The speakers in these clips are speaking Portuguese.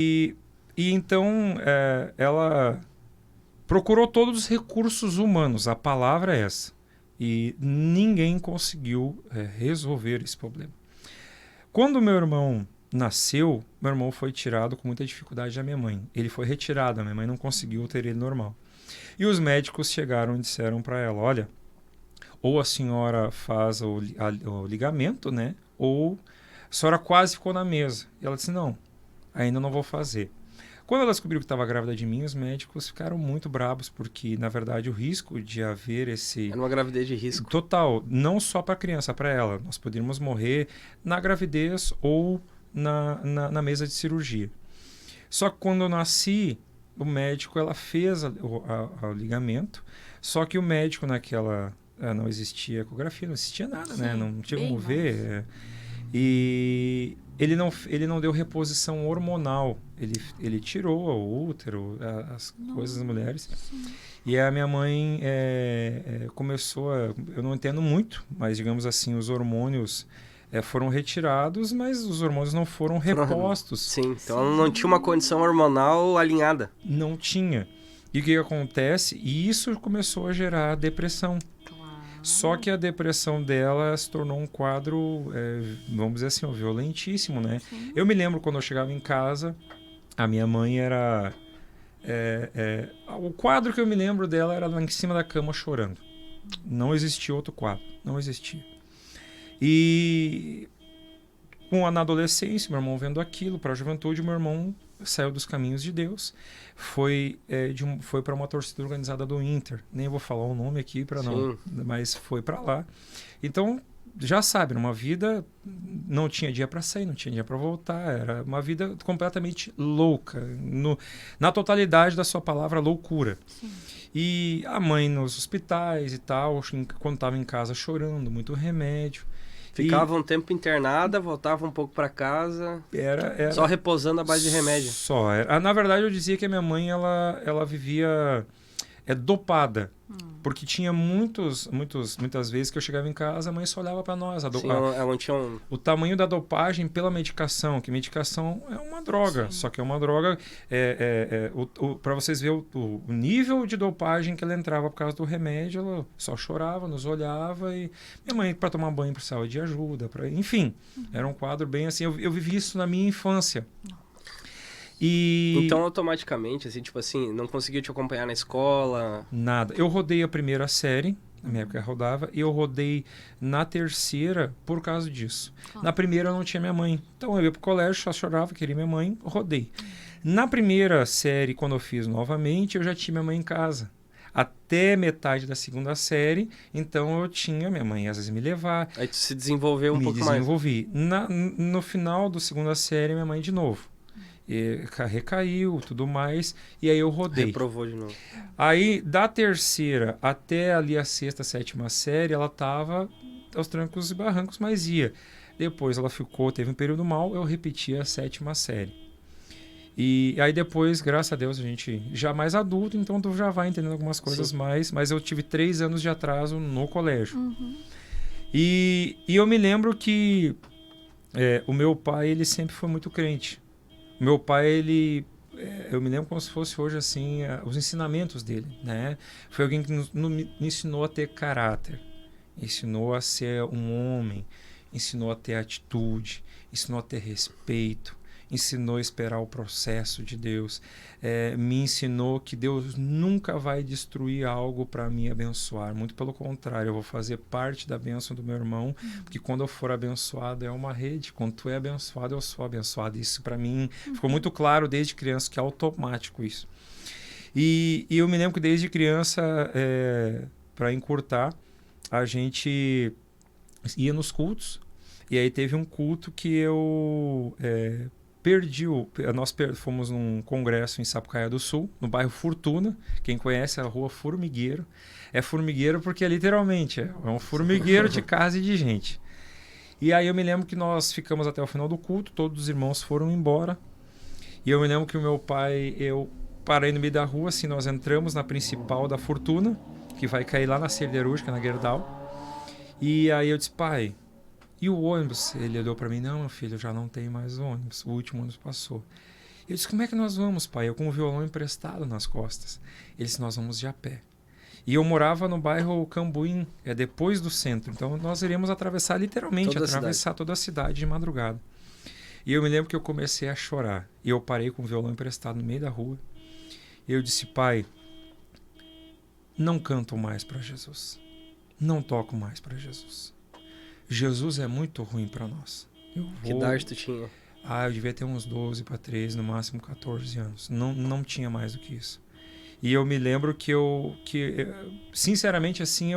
E então ela procurou todos os recursos humanos, a palavra é essa. E ninguém conseguiu resolver esse problema. Quando meu irmão nasceu, meu irmão foi tirado com muita dificuldade da minha mãe. Ele foi retirado, a minha mãe não conseguiu ter ele normal. E os médicos chegaram e disseram para ela, olha, ou a senhora faz o ligamento, né? Ou a senhora quase ficou na mesa. E ela disse, não, ainda não vou fazer. Quando ela descobriu que estava grávida de mim, os médicos ficaram muito bravos, porque, na verdade, o risco de haver esse... Era uma gravidez de risco. Total, não só para a criança, para ela. Nós poderíamos morrer na gravidez ou na mesa de cirurgia. Só que quando eu nasci, o médico ela fez o ligamento, só que o médico naquela... não existia ecografia, não existia nada, né? Não tinha como ver. E ele não deu reposição hormonal. Ele tirou o útero, as coisas das mulheres. Sim. E a minha mãe começou a... Eu não entendo muito, mas digamos assim, os hormônios foram retirados, mas os hormônios não foram repostos. Sim, então ela não tinha uma condição hormonal alinhada. Não tinha. E o que acontece? E isso começou a gerar depressão. Só que a depressão dela se tornou um quadro, vamos dizer assim, violentíssimo, né? Sim. Eu me lembro quando eu chegava em casa, a minha mãe era... o quadro que eu me lembro dela era lá em cima da cama chorando. Não existia outro quadro, não existia. E na adolescência, meu irmão vendo aquilo, para a juventude, meu irmão saiu dos caminhos de Deus, foi para uma torcida organizada do Inter. Nem vou falar o nome aqui para não, mas foi para lá. Então, já sabe, numa vida não tinha dia para sair, não tinha dia para voltar, era uma vida completamente louca, na totalidade da sua palavra, loucura. Sim. E a mãe nos hospitais e tal, quando estava em casa chorando, muito remédio. Ficava um tempo internada, voltava um pouco para casa, era só repousando à base de remédio. Só. Na verdade, eu dizia que a minha mãe ela vivia dopada. Porque tinha muitas vezes que eu chegava em casa, a mãe só olhava para nós. Ela tinha o tamanho da dopagem pela medicação, que medicação é uma droga, Sim. só que é uma droga... para vocês verem o nível de dopagem que ela entrava por causa do remédio, ela só chorava, nos olhava e... Minha mãe, para tomar banho, precisava de ajuda. Enfim, era um quadro bem assim... Eu vivi isso na minha infância. Então, automaticamente, assim, tipo assim, não conseguiu te acompanhar na escola? Nada. Eu rodei a primeira série, na minha época eu rodava, e eu rodei na terceira por causa disso. Na primeira eu não tinha minha mãe. Então eu ia pro colégio, só chorava, queria minha mãe, rodei. Na primeira série, quando eu fiz novamente, eu já tinha minha mãe em casa. Até metade da segunda série, então eu tinha minha mãe às vezes me levar. Aí tu se desenvolveu um pouco mais. Me desenvolvi. No final da segunda série, minha mãe de novo. Recaiu, tudo mais, e aí eu rodei. Reprovou de novo. Aí, da terceira até ali a sexta, sétima série, ela tava aos trancos e barrancos, mas ia. Depois ela teve um período mal, eu repeti a sétima série. E aí depois, graças a Deus, a gente já mais adulto, então tu já vai entendendo algumas coisas mais, mas eu tive 3 anos de atraso no colégio. E eu me lembro que o meu pai, ele sempre foi muito crente. Meu pai, eu me lembro como se fosse hoje assim, os ensinamentos dele, né? Foi alguém que me ensinou a ter caráter, ensinou a ser um homem, ensinou a ter atitude, ensinou a ter respeito, ensinou a esperar o processo de Deus, me ensinou que Deus nunca vai destruir algo para me abençoar, muito pelo contrário, eu vou fazer parte da bênção do meu irmão, porque quando eu for abençoado é uma rede, quando tu é abençoado eu sou abençoado, isso para mim ficou muito claro desde criança, que é automático isso. E eu me lembro que desde criança, para encurtar, a gente ia nos cultos, e aí teve um culto que eu... nós fomos num congresso em Sapucaia do Sul, no bairro Fortuna. Quem conhece a rua Formigueiro. É formigueiro porque literalmente é um formigueiro de casa e de gente. E aí eu me lembro que nós ficamos até o final do culto, todos os irmãos foram embora. E eu me lembro que o meu pai, eu parei no meio da rua, assim, nós entramos na principal da Fortuna, que vai cair lá na Siderúrgica, na Gerdau. E aí eu disse, pai... E o ônibus? Ele olhou para mim, não, meu filho, já não tem mais ônibus. O último ônibus passou. Eu disse, como é que nós vamos, pai? Eu com o violão emprestado nas costas. Ele disse, nós vamos de a pé. E eu morava no bairro Cambuim, depois do centro. Então nós iríamos atravessar, literalmente, atravessar toda a cidade de madrugada. E eu me lembro que eu comecei a chorar. E eu parei com o violão emprestado no meio da rua. E eu disse, pai, não canto mais para Jesus. Não toco mais para Jesus. Jesus é muito ruim para nós. Que idade tu tinha? Eu devia ter uns 12 para 13, no máximo 14 anos. Não tinha mais do que isso. E eu me lembro que sinceramente, assim,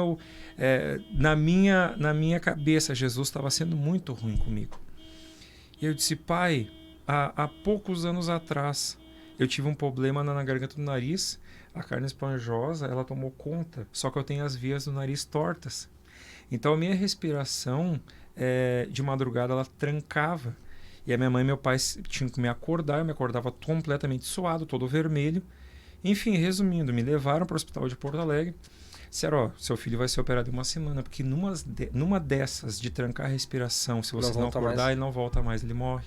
na minha cabeça, Jesus estava sendo muito ruim comigo. E eu disse, pai, há poucos anos atrás, eu tive um problema na garganta do nariz, a carne esponjosa, ela tomou conta, só que eu tenho as vias do nariz tortas. Então a minha respiração, de madrugada, ela trancava. E a minha mãe e meu pai tinham que me acordar, eu me acordava completamente suado, todo vermelho. Enfim, resumindo, me levaram para o hospital de Porto Alegre. Disseram, seu filho vai ser operado em uma semana, porque numa dessas de trancar a respiração, se você não acordar, ele não volta mais, ele morre.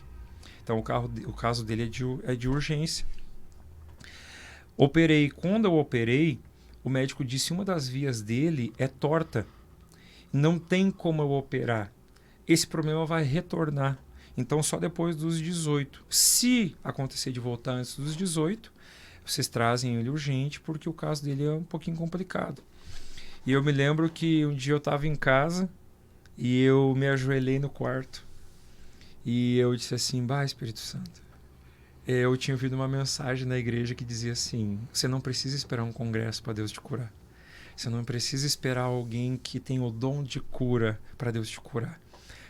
Então o caso dele é de urgência. Operei. Quando eu operei, o médico disse, uma das vias dele é torta. Não tem como eu operar. Esse problema vai retornar. Então só depois dos 18. Se acontecer de voltar antes dos 18, vocês trazem ele urgente, porque o caso dele é um pouquinho complicado. E eu me lembro que um dia eu estava em casa e eu me ajoelhei no quarto. E eu disse assim, Espírito Santo. Eu tinha ouvido uma mensagem na igreja que dizia assim, você não precisa esperar um congresso para Deus te curar. Você não precisa esperar alguém que tem o dom de cura para Deus te curar.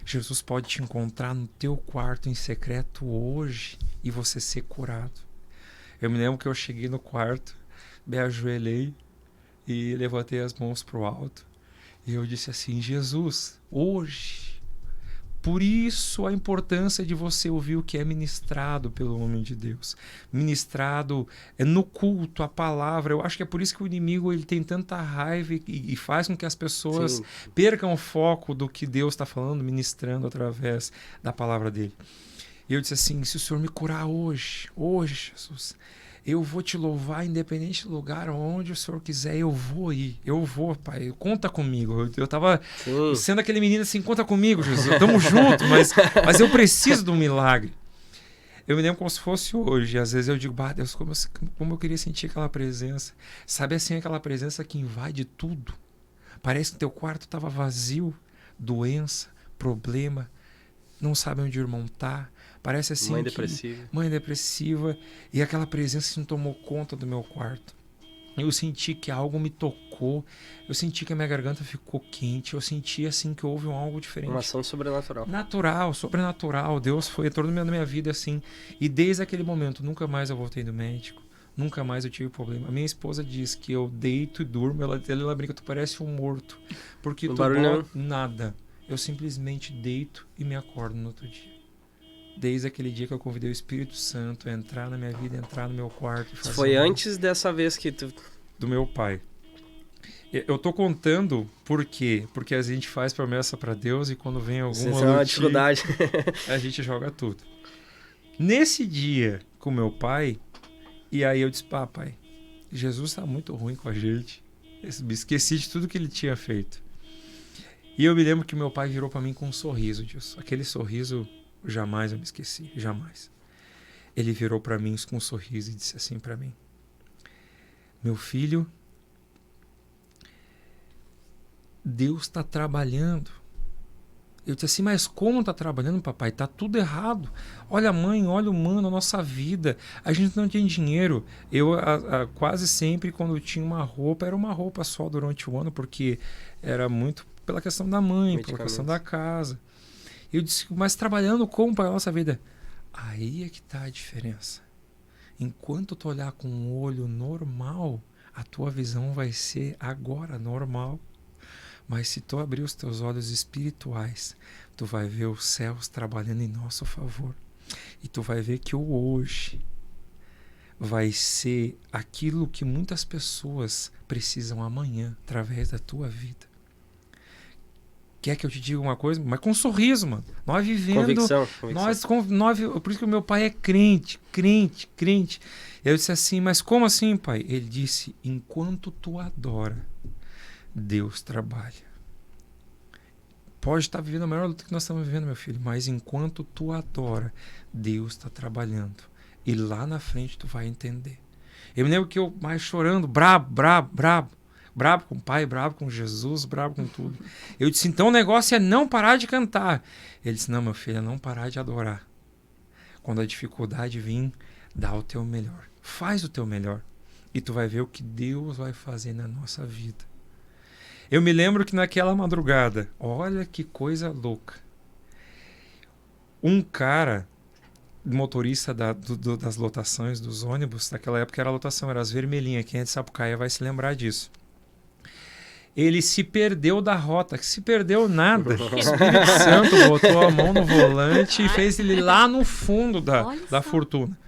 Jesus pode te encontrar no teu quarto em secreto hoje e você ser curado. Eu me lembro que eu cheguei no quarto, me ajoelhei e levantei as mãos para o alto. E eu disse assim, Jesus, hoje, por isso a importância de você ouvir o que é ministrado pelo homem de Deus. Ministrado no culto, a palavra. Eu acho que é por isso que o inimigo ele tem tanta raiva e faz com que as pessoas percam o foco do que Deus está falando, ministrando através da palavra dele. E eu disse assim, se o Senhor me curar hoje, Jesus, eu vou te louvar independente do lugar onde o Senhor quiser, eu vou ir. Eu vou, pai, conta comigo. Eu tava sendo aquele menino assim, conta comigo, Jesus, tamo junto, mas eu preciso de um milagre. Eu me lembro como se fosse hoje. Às vezes eu digo, Deus, como eu queria sentir aquela presença. Sabe assim, aquela presença que invade tudo. Parece que teu quarto estava vazio, doença, problema, não sabe onde o irmão tá. Parece assim mãe depressiva. E aquela presença assim, tomou conta do meu quarto. Eu senti que algo me tocou. Eu senti que a minha garganta ficou quente. Eu senti assim que houve algo diferente. Uma ação sobrenatural. Sobrenatural. Deus entrou na minha vida assim. E desde aquele momento, nunca mais eu voltei do médico. Nunca mais eu tive problema. A minha esposa diz que eu deito e durmo. Ela brinca, tu parece um morto. Porque nada. Eu simplesmente deito e me acordo no outro dia. Desde aquele dia que eu convidei o Espírito Santo a entrar na minha vida, entrar no meu quarto e fazer. Foi antes dessa vez que tu... Do meu pai. Eu tô contando por quê? Porque a gente faz promessa para Deus e quando vem alguma dificuldade, a gente joga tudo. Nesse dia com meu pai, e aí eu disse, pai, Jesus tá muito ruim com a gente. Eu me esqueci de tudo que ele tinha feito. E eu me lembro que meu pai virou para mim com um sorriso disso. Aquele sorriso... Jamais eu me esqueci, jamais. Ele virou para mim com um sorriso e disse assim para mim, meu filho, Deus está trabalhando. Eu disse assim, mas como está trabalhando, papai? Está tudo errado. Olha a mãe, olha o mano, a nossa vida. A gente não tem dinheiro. Eu quase sempre, quando eu tinha uma roupa, era uma roupa só durante o ano, porque era muito pela questão da mãe, pela questão da casa. Eu disse, mas trabalhando como para a nossa vida? Aí é que está a diferença. Enquanto tu olhar com um olho normal, a tua visão vai ser agora normal. Mas se tu abrir os teus olhos espirituais, tu vai ver os céus trabalhando em nosso favor. E tu vai ver que o hoje vai ser aquilo que muitas pessoas precisam amanhã, através da tua vida. Quer que eu te diga uma coisa? Mas com um sorriso, mano. Nós vivendo... Convicção. Por isso que o meu pai é crente. Eu disse assim, mas como assim, pai? Ele disse, enquanto tu adora, Deus trabalha. Pode estar vivendo a maior luta que nós estamos vivendo, meu filho, mas enquanto tu adora, Deus está trabalhando. E lá na frente tu vai entender. Eu me lembro que eu mais chorando, brabo com o pai, brabo com Jesus, brabo com tudo. Eu disse, então o negócio é não parar de cantar. Ele disse, não, meu filho, é não parar de adorar. Quando a dificuldade vir, dá o teu melhor. Faz o teu melhor. E tu vai ver o que Deus vai fazer na nossa vida. Eu me lembro que naquela madrugada, olha que coisa louca. Um cara, motorista das lotações dos ônibus, naquela época era a lotação, era as vermelhinhas, quem é de Sapucaia vai se lembrar disso. Ele se perdeu da rota, que se perdeu nada. O Espírito Santo botou a mão no volante e fez ele lá no fundo da fortuna.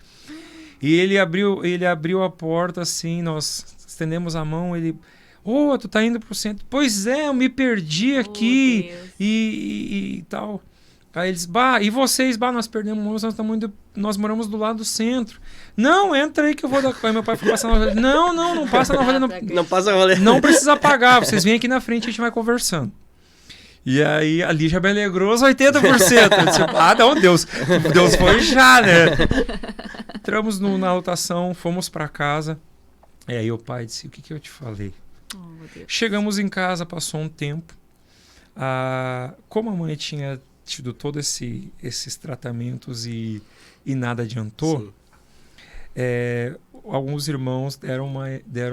E ele abriu a porta assim, nós estendemos a mão, ele... tu tá indo pro centro. Pois é, eu me perdi aqui e tal. Aí eles, e vocês, nós perdemos, nós moramos do lado do centro. Não, entra aí que eu vou dar... Aí meu pai foi passar na rolê. Não passa na rolê. Não passa na rolê. Não precisa pagar, vocês vêm aqui na frente e a gente vai conversando. E aí ali já me alegrou os 80%. Eu disse, não, Deus foi já, né? Entramos na lotação, fomos para casa. E aí o pai disse, o que eu te falei? Chegamos em casa, passou um tempo. Como a mãe tinha tido todos esses tratamentos e nada adiantou, alguns irmãos deram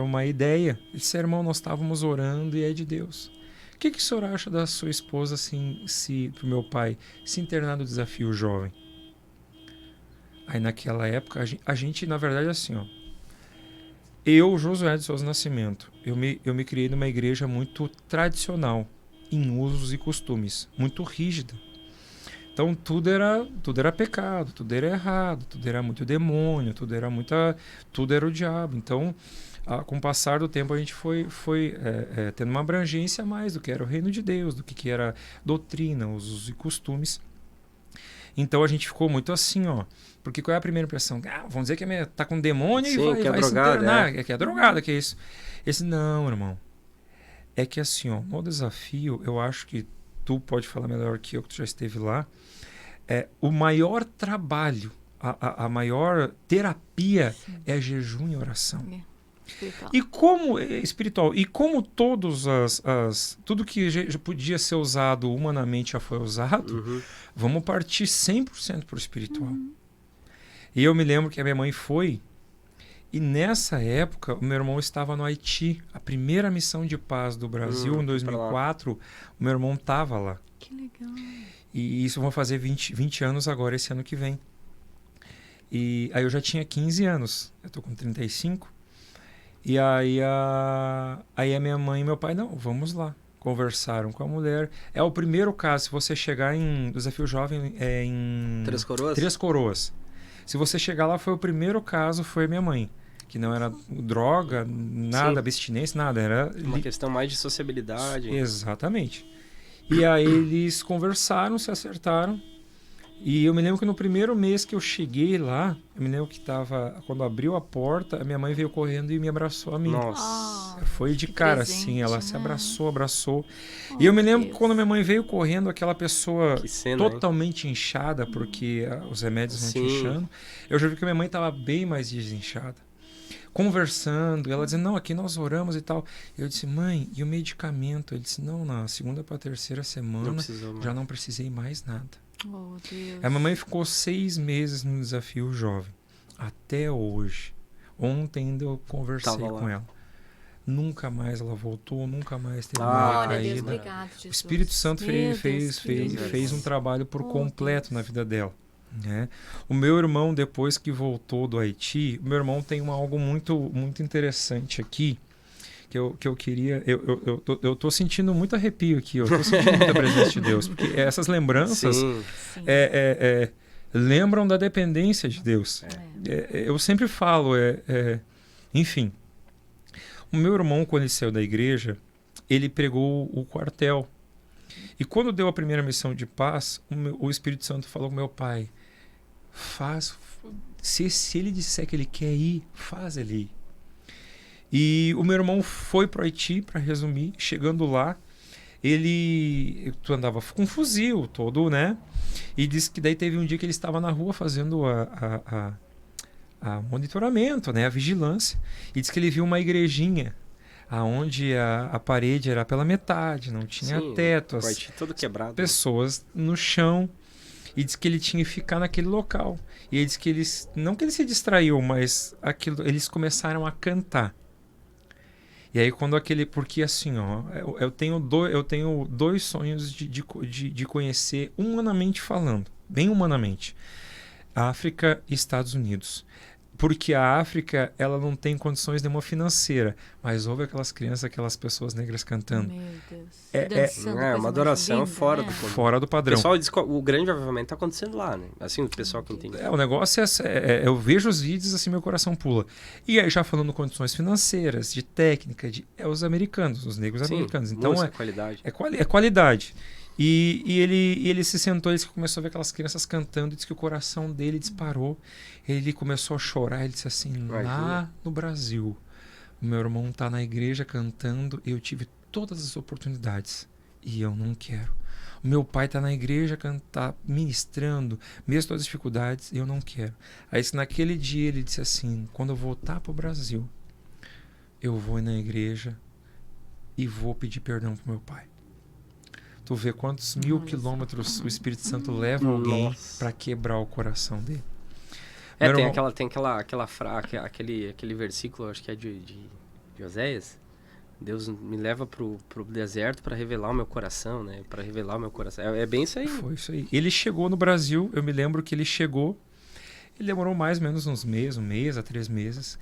uma ideia. Eles disseram, irmão, nós estávamos orando e é de Deus. O que o senhor acha da sua esposa, assim, pro meu pai, se internar no desafio jovem? Aí naquela época, a gente na verdade, assim, ó. Eu, Josué de Souza Nascimento, eu me criei numa igreja muito tradicional, em usos e costumes, muito rígida. Então tudo era pecado, tudo era errado, tudo era muito demônio, tudo era o diabo. Então, com o passar do tempo, a gente foi tendo uma abrangência a mais do que era o reino de Deus, do que era doutrina, usos e costumes. Então a gente ficou muito assim, ó. Porque qual é a primeira impressão? Vamos dizer que tá com demônio e vai se internar. Que é drogada, que é isso. Não, irmão. É que assim, ó, no desafio, eu acho que tu pode falar melhor que eu, que tu já esteve lá. O maior trabalho, a maior terapia é jejum e oração. Espiritual. E como tudo que já podia ser usado humanamente já foi usado, vamos partir 100% para o espiritual. E eu me lembro que a minha mãe foi, e nessa época o meu irmão estava no Haiti, a primeira missão de paz do Brasil, em 2004, o meu irmão estava lá. Que legal. E isso vão fazer 20 anos agora, esse ano que vem. E aí eu já tinha 15 anos, eu tô com 35. E aí a minha mãe e meu pai, não, vamos lá. Conversaram com a mulher. É o primeiro caso, se você chegar em Desafio Jovem, em... Três Coroas? Três Coroas. Se você chegar lá, foi o primeiro caso, foi minha mãe. Que não era droga, nada, abstinência, nada. Era uma questão mais de sociabilidade. Exatamente. E aí eles conversaram, se acertaram. E eu me lembro que no primeiro mês que eu cheguei lá, eu me lembro que quando abriu a porta, a minha mãe veio correndo e me abraçou a mim. Nossa. Foi de cara, presente, assim, ela se abraçou. E eu me lembro que quando a minha mãe veio correndo, aquela pessoa totalmente inchada, porque os remédios vão te inchando, eu já vi que a minha mãe estava bem mais desinchada. Conversando, ela dizendo, não, aqui nós oramos e tal. Eu disse, mãe, e o medicamento? Ele disse, não, na segunda para a terceira semana já não precisei mais nada. Oh, Deus. A mamãe ficou 6 meses no desafio jovem. Até hoje. Ontem ainda eu conversei com ela. Nunca mais ela voltou, nunca mais teve uma caída. Deus, obrigado, Jesus. O Espírito Santo fez um trabalho por completo na vida dela. Né? O meu irmão, depois que voltou do Haiti, o meu irmão tem algo muito, muito interessante aqui. Que eu queria... Eu tô sentindo muito arrepio aqui. Eu tô sentindo muita presença de Deus. Porque essas lembranças lembram da dependência de Deus. Eu sempre falo... enfim. O meu irmão, quando ele saiu da igreja, ele pregou o quartel. E quando deu a primeira missão de paz, o Espírito Santo falou com meu pai, se ele disser que ele quer ir, faz ele ir. E o meu irmão foi para o Haiti, para resumir, chegando lá, tu andava com um fuzil todo, né? E disse que daí teve um dia que ele estava na rua fazendo a monitoramento, né? A vigilância. E disse que ele viu uma igrejinha aonde a parede era pela metade, não tinha teto, as todo quebrado, pessoas no chão. E disse que ele tinha que ficar naquele local. E ele disse que não que ele se distraiu, mas eles começaram a cantar. E aí porque assim, ó, eu tenho dois sonhos de conhecer humanamente falando, bem humanamente, África e Estados Unidos. Porque a África, ela não tem condições nenhuma financeira, mas houve aquelas crianças, aquelas pessoas negras cantando. Meu Deus. É uma adoração linda, fora do padrão. Fora do padrão. O pessoal diz que o grande avivamento está acontecendo lá, né? Assim, o pessoal que entende. O negócio eu vejo os vídeos assim, meu coração pula. E aí, já falando condições financeiras, de técnica, os americanos, os negros americanos. Então, qualidade. É qualidade. E ele se sentou, ele começou a ver aquelas crianças cantando, e disse que o coração dele disparou. Ele começou a chorar, ele disse assim, lá no Brasil, o meu irmão está na igreja cantando, eu tive todas as oportunidades e eu não quero. O meu pai está na igreja ministrando, mesmo todas as dificuldades, e eu não quero. Aí naquele dia ele disse assim, quando eu voltar para o Brasil, eu vou na igreja e vou pedir perdão para meu pai. Tu vê quantos 1000 quilômetros o Espírito Santo leva alguém para quebrar o coração dele. Tem aquele versículo, acho que é de Oséias. Deus me leva pro deserto para revelar o meu coração, né? Para revelar o meu coração. É bem isso aí. Foi isso aí. Ele chegou no Brasil, eu me lembro que ele chegou, ele demorou mais ou menos uns meses, 1 mês a 3 meses.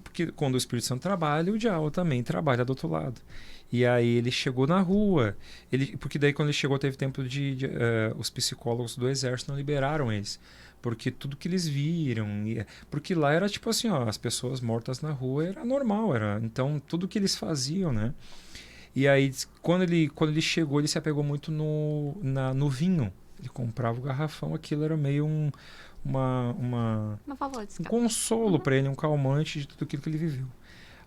Porque quando o Espírito Santo trabalha, o diabo também trabalha do outro lado. E aí ele chegou na rua, porque daí quando ele chegou teve tempo os psicólogos do exército não liberaram eles, porque tudo que eles viram, porque lá era tipo assim, ó, as pessoas mortas na rua era normal, então tudo que eles faziam, né? E aí quando ele chegou, ele se apegou muito no vinho, ele comprava o garrafão, aquilo era meio um consolo para ele, um calmante de tudo aquilo que ele viveu.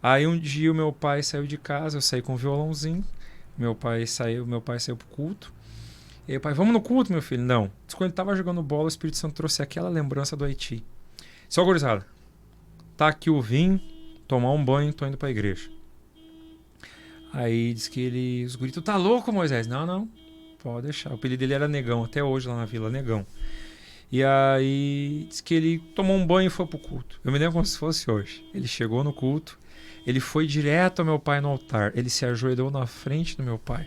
Aí um dia o meu pai saiu de casa, eu saí com um violãozinho, meu pai saiu pro culto. E aí o pai, vamos no culto, meu filho? Não. Quando ele estava jogando bola, o Espírito Santo trouxe aquela lembrança do Haiti. Só gurizada, tá aqui o vinho, tomar um banho, tô indo pra igreja. Aí diz que os guris, tu tá louco, Moisés? Não, pode deixar. O apelido dele era Negão, até hoje lá na vila, Negão. E aí diz que ele tomou um banho e foi pro culto. Eu me lembro como se fosse hoje. Ele chegou no culto, ele foi direto ao meu pai no altar. Ele se ajoelhou na frente do meu pai.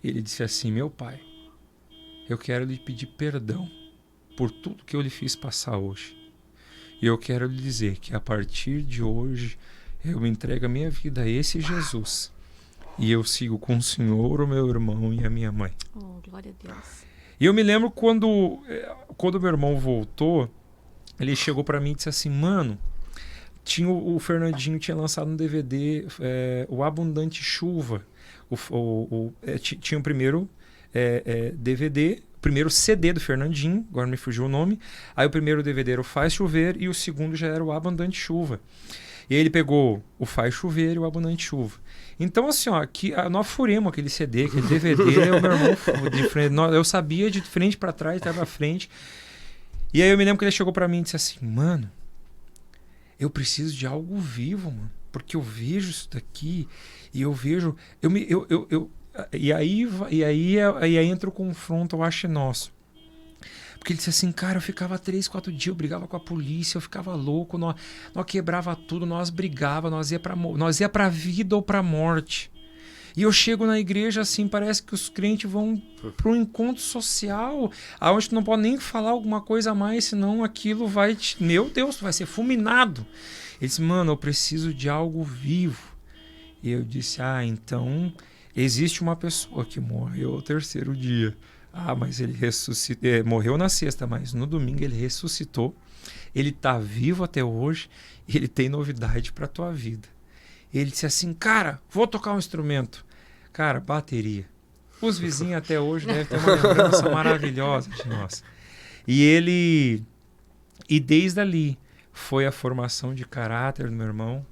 Ele disse assim, meu pai, eu quero lhe pedir perdão por tudo que eu lhe fiz passar hoje. E eu quero lhe dizer que a partir de hoje eu entrego a minha vida a esse Jesus. E eu sigo com o Senhor, o meu irmão e a minha mãe. Oh, glória a Deus. E eu me lembro quando meu irmão voltou, ele chegou pra mim e disse assim, mano, o Fernandinho tinha lançado um DVD, o Abundante Chuva. Tinha o primeiro DVD, o primeiro CD do Fernandinho, agora me fugiu o nome. Aí o primeiro DVD era o Faz Chover e o segundo já era o Abundante Chuva. E aí ele pegou o Faz Chover e o Abundante Chuva. Então, assim, ó, nós furemos aquele CD, aquele DVD, o meu irmão de frente, eu sabia de frente pra trás, de trás pra frente. E aí eu me lembro que ele chegou pra mim e disse assim, mano, eu preciso de algo vivo, mano, porque eu vejo isso daqui e eu vejo, e aí entra o confronto, eu acho nosso. Porque ele disse assim, cara, eu ficava 3, 4 dias, eu brigava com a polícia, eu ficava louco, nós quebrava tudo, nós brigava, nós ia pra vida ou pra morte. E eu chego na igreja assim, parece que os crentes vão para um encontro social, aonde tu não pode nem falar alguma coisa a mais, senão aquilo vai meu Deus, tu vai ser fulminado. Ele disse, mano, eu preciso de algo vivo. E eu disse, então existe uma pessoa que morreu ao 3º dia. Mas ele ressuscitou, morreu na sexta, mas no domingo ele ressuscitou. Ele está vivo até hoje e ele tem novidade para tua vida. Ele disse assim, cara, vou tocar um instrumento. Cara, bateria. Os vizinhos até hoje devem ter uma lembrança maravilhosa de nós. E desde ali foi a formação de caráter do meu irmão.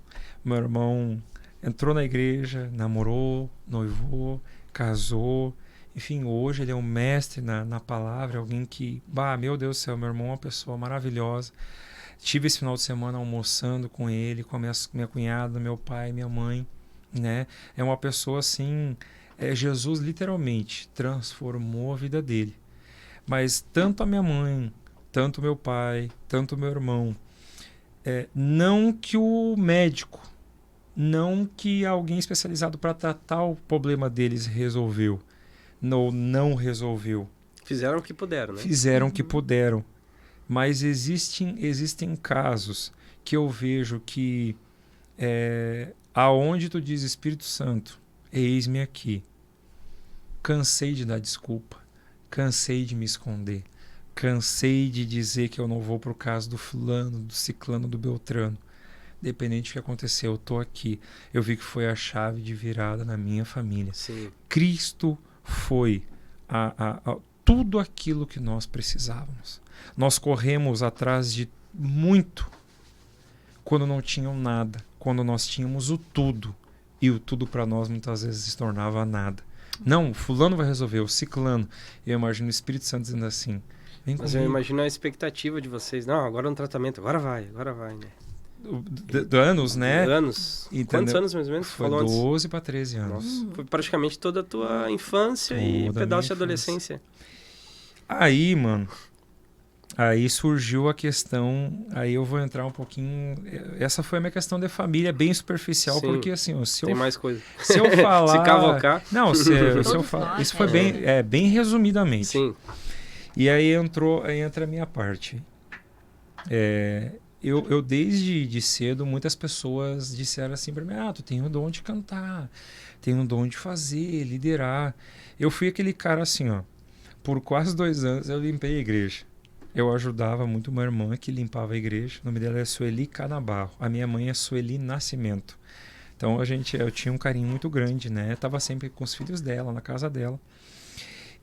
Meu irmão entrou na igreja, namorou, noivou, casou. Enfim, hoje ele é um mestre na palavra, alguém que, meu Deus do céu, meu irmão é uma pessoa maravilhosa. Tive esse final de semana almoçando com ele, com a minha cunhada, meu pai, minha mãe, né? É uma pessoa assim, Jesus literalmente transformou a vida dele. Mas tanto a minha mãe, tanto meu pai, tanto meu irmão, não que o médico, não que alguém especializado para tratar o problema deles resolveu, não resolveu. Fizeram o que puderam, né? Fizeram o que puderam. Mas existem casos que eu vejo que aonde tu diz Espírito Santo, eis-me aqui. Cansei de dar desculpa, cansei de me esconder, cansei de dizer que eu não vou para o caso do fulano, do ciclano, do beltrano. Independente do que aconteceu, eu estou aqui. Eu vi que foi a chave de virada na minha família. Sim. Cristo foi tudo aquilo que nós precisávamos. Nós corremos atrás de muito quando não tinham nada, quando nós tínhamos o tudo. E o tudo para nós muitas vezes se tornava nada. Não, fulano vai resolver, o ciclano. Eu imagino o Espírito Santo dizendo assim, vem Mas comigo. eu imagino a expectativa de vocês. Não, agora no tratamento, agora vai, né? Anos, né? Anos. Entendeu? Quantos anos mais ou menos? Foi 12 para 13 anos. Nossa, foi praticamente toda a tua infância e pedaço de adolescência. Aí, mano, aí surgiu a questão, aí eu vou entrar um pouquinho, essa foi a minha questão de família, bem superficial. Sim, porque assim, tem mais coisa. Se eu falar... Se cavocar... Não, se eu falar... Isso foi bem resumidamente. Sim. E aí entra a minha parte. Eu desde cedo, muitas pessoas disseram assim para mim, tu tem o dom de cantar, tem o dom de fazer, liderar. Eu fui aquele cara assim, por quase 2 anos eu limpei a igreja. Eu ajudava muito uma irmã que limpava a igreja. O nome dela é Sueli Canabarro. A minha mãe é Sueli Nascimento. Então eu tinha um carinho muito grande, né? Eu tava sempre com os filhos dela, na casa dela.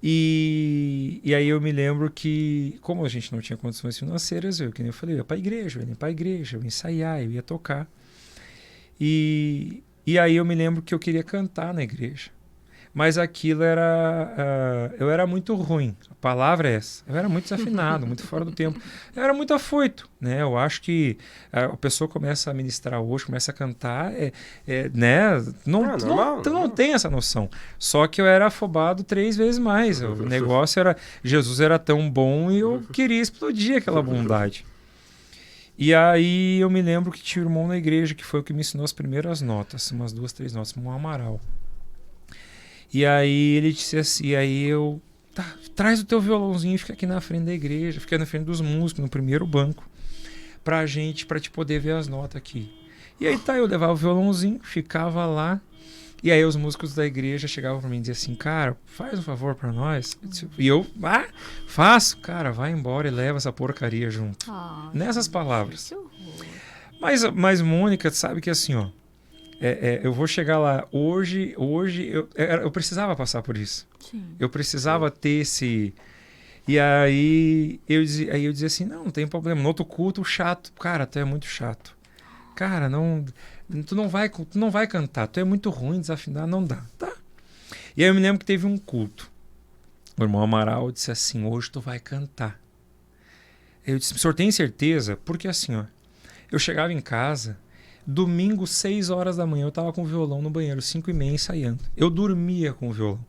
E aí eu me lembro que, como a gente não tinha condições financeiras, que nem eu falei, eu ia pra igreja, eu ia limpar a igreja, eu ia ensaiar, eu ia tocar. E aí eu me lembro que eu queria cantar na igreja. Mas aquilo eu era muito ruim. A palavra é essa. Eu era muito desafinado, muito fora do tempo. Eu era muito afoito, né? Eu acho que a pessoa começa a ministrar hoje, começa a cantar, né? Não tem essa noção. Só que eu era afobado 3 vezes mais. O negócio era... Jesus era tão bom e eu queria explodir aquela bondade. E aí eu me lembro que tinha um irmão na igreja que foi o que me ensinou as primeiras notas, umas 2, 3 notas, um Amaral. E aí ele disse assim, traz o teu violãozinho e fica aqui na frente da igreja, fica na frente dos músicos, no primeiro banco, pra te poder ver as notas aqui. E aí eu levava o violãozinho, ficava lá, e aí os músicos da igreja chegavam pra mim e diziam assim, cara, faz um favor pra nós. E eu, faço, cara, vai embora e leva essa porcaria junto. Nessas palavras. Mas Mônica, sabe que assim, eu vou chegar lá. Hoje eu precisava passar por isso. Sim. Eu precisava ter esse... E aí eu dizia assim, não tem problema. No outro culto, chato. Cara, tu é muito chato. Cara, tu não vai cantar. Tu é muito ruim, desafinar, não dá. Tá. E aí eu me lembro que teve um culto. O irmão Amaral disse assim, hoje tu vai cantar. Eu disse, o senhor tem certeza? Porque assim, eu chegava em casa... Domingo, 6 horas da manhã, eu tava com o violão no banheiro, 5h30 ensaiando. Eu dormia com o violão.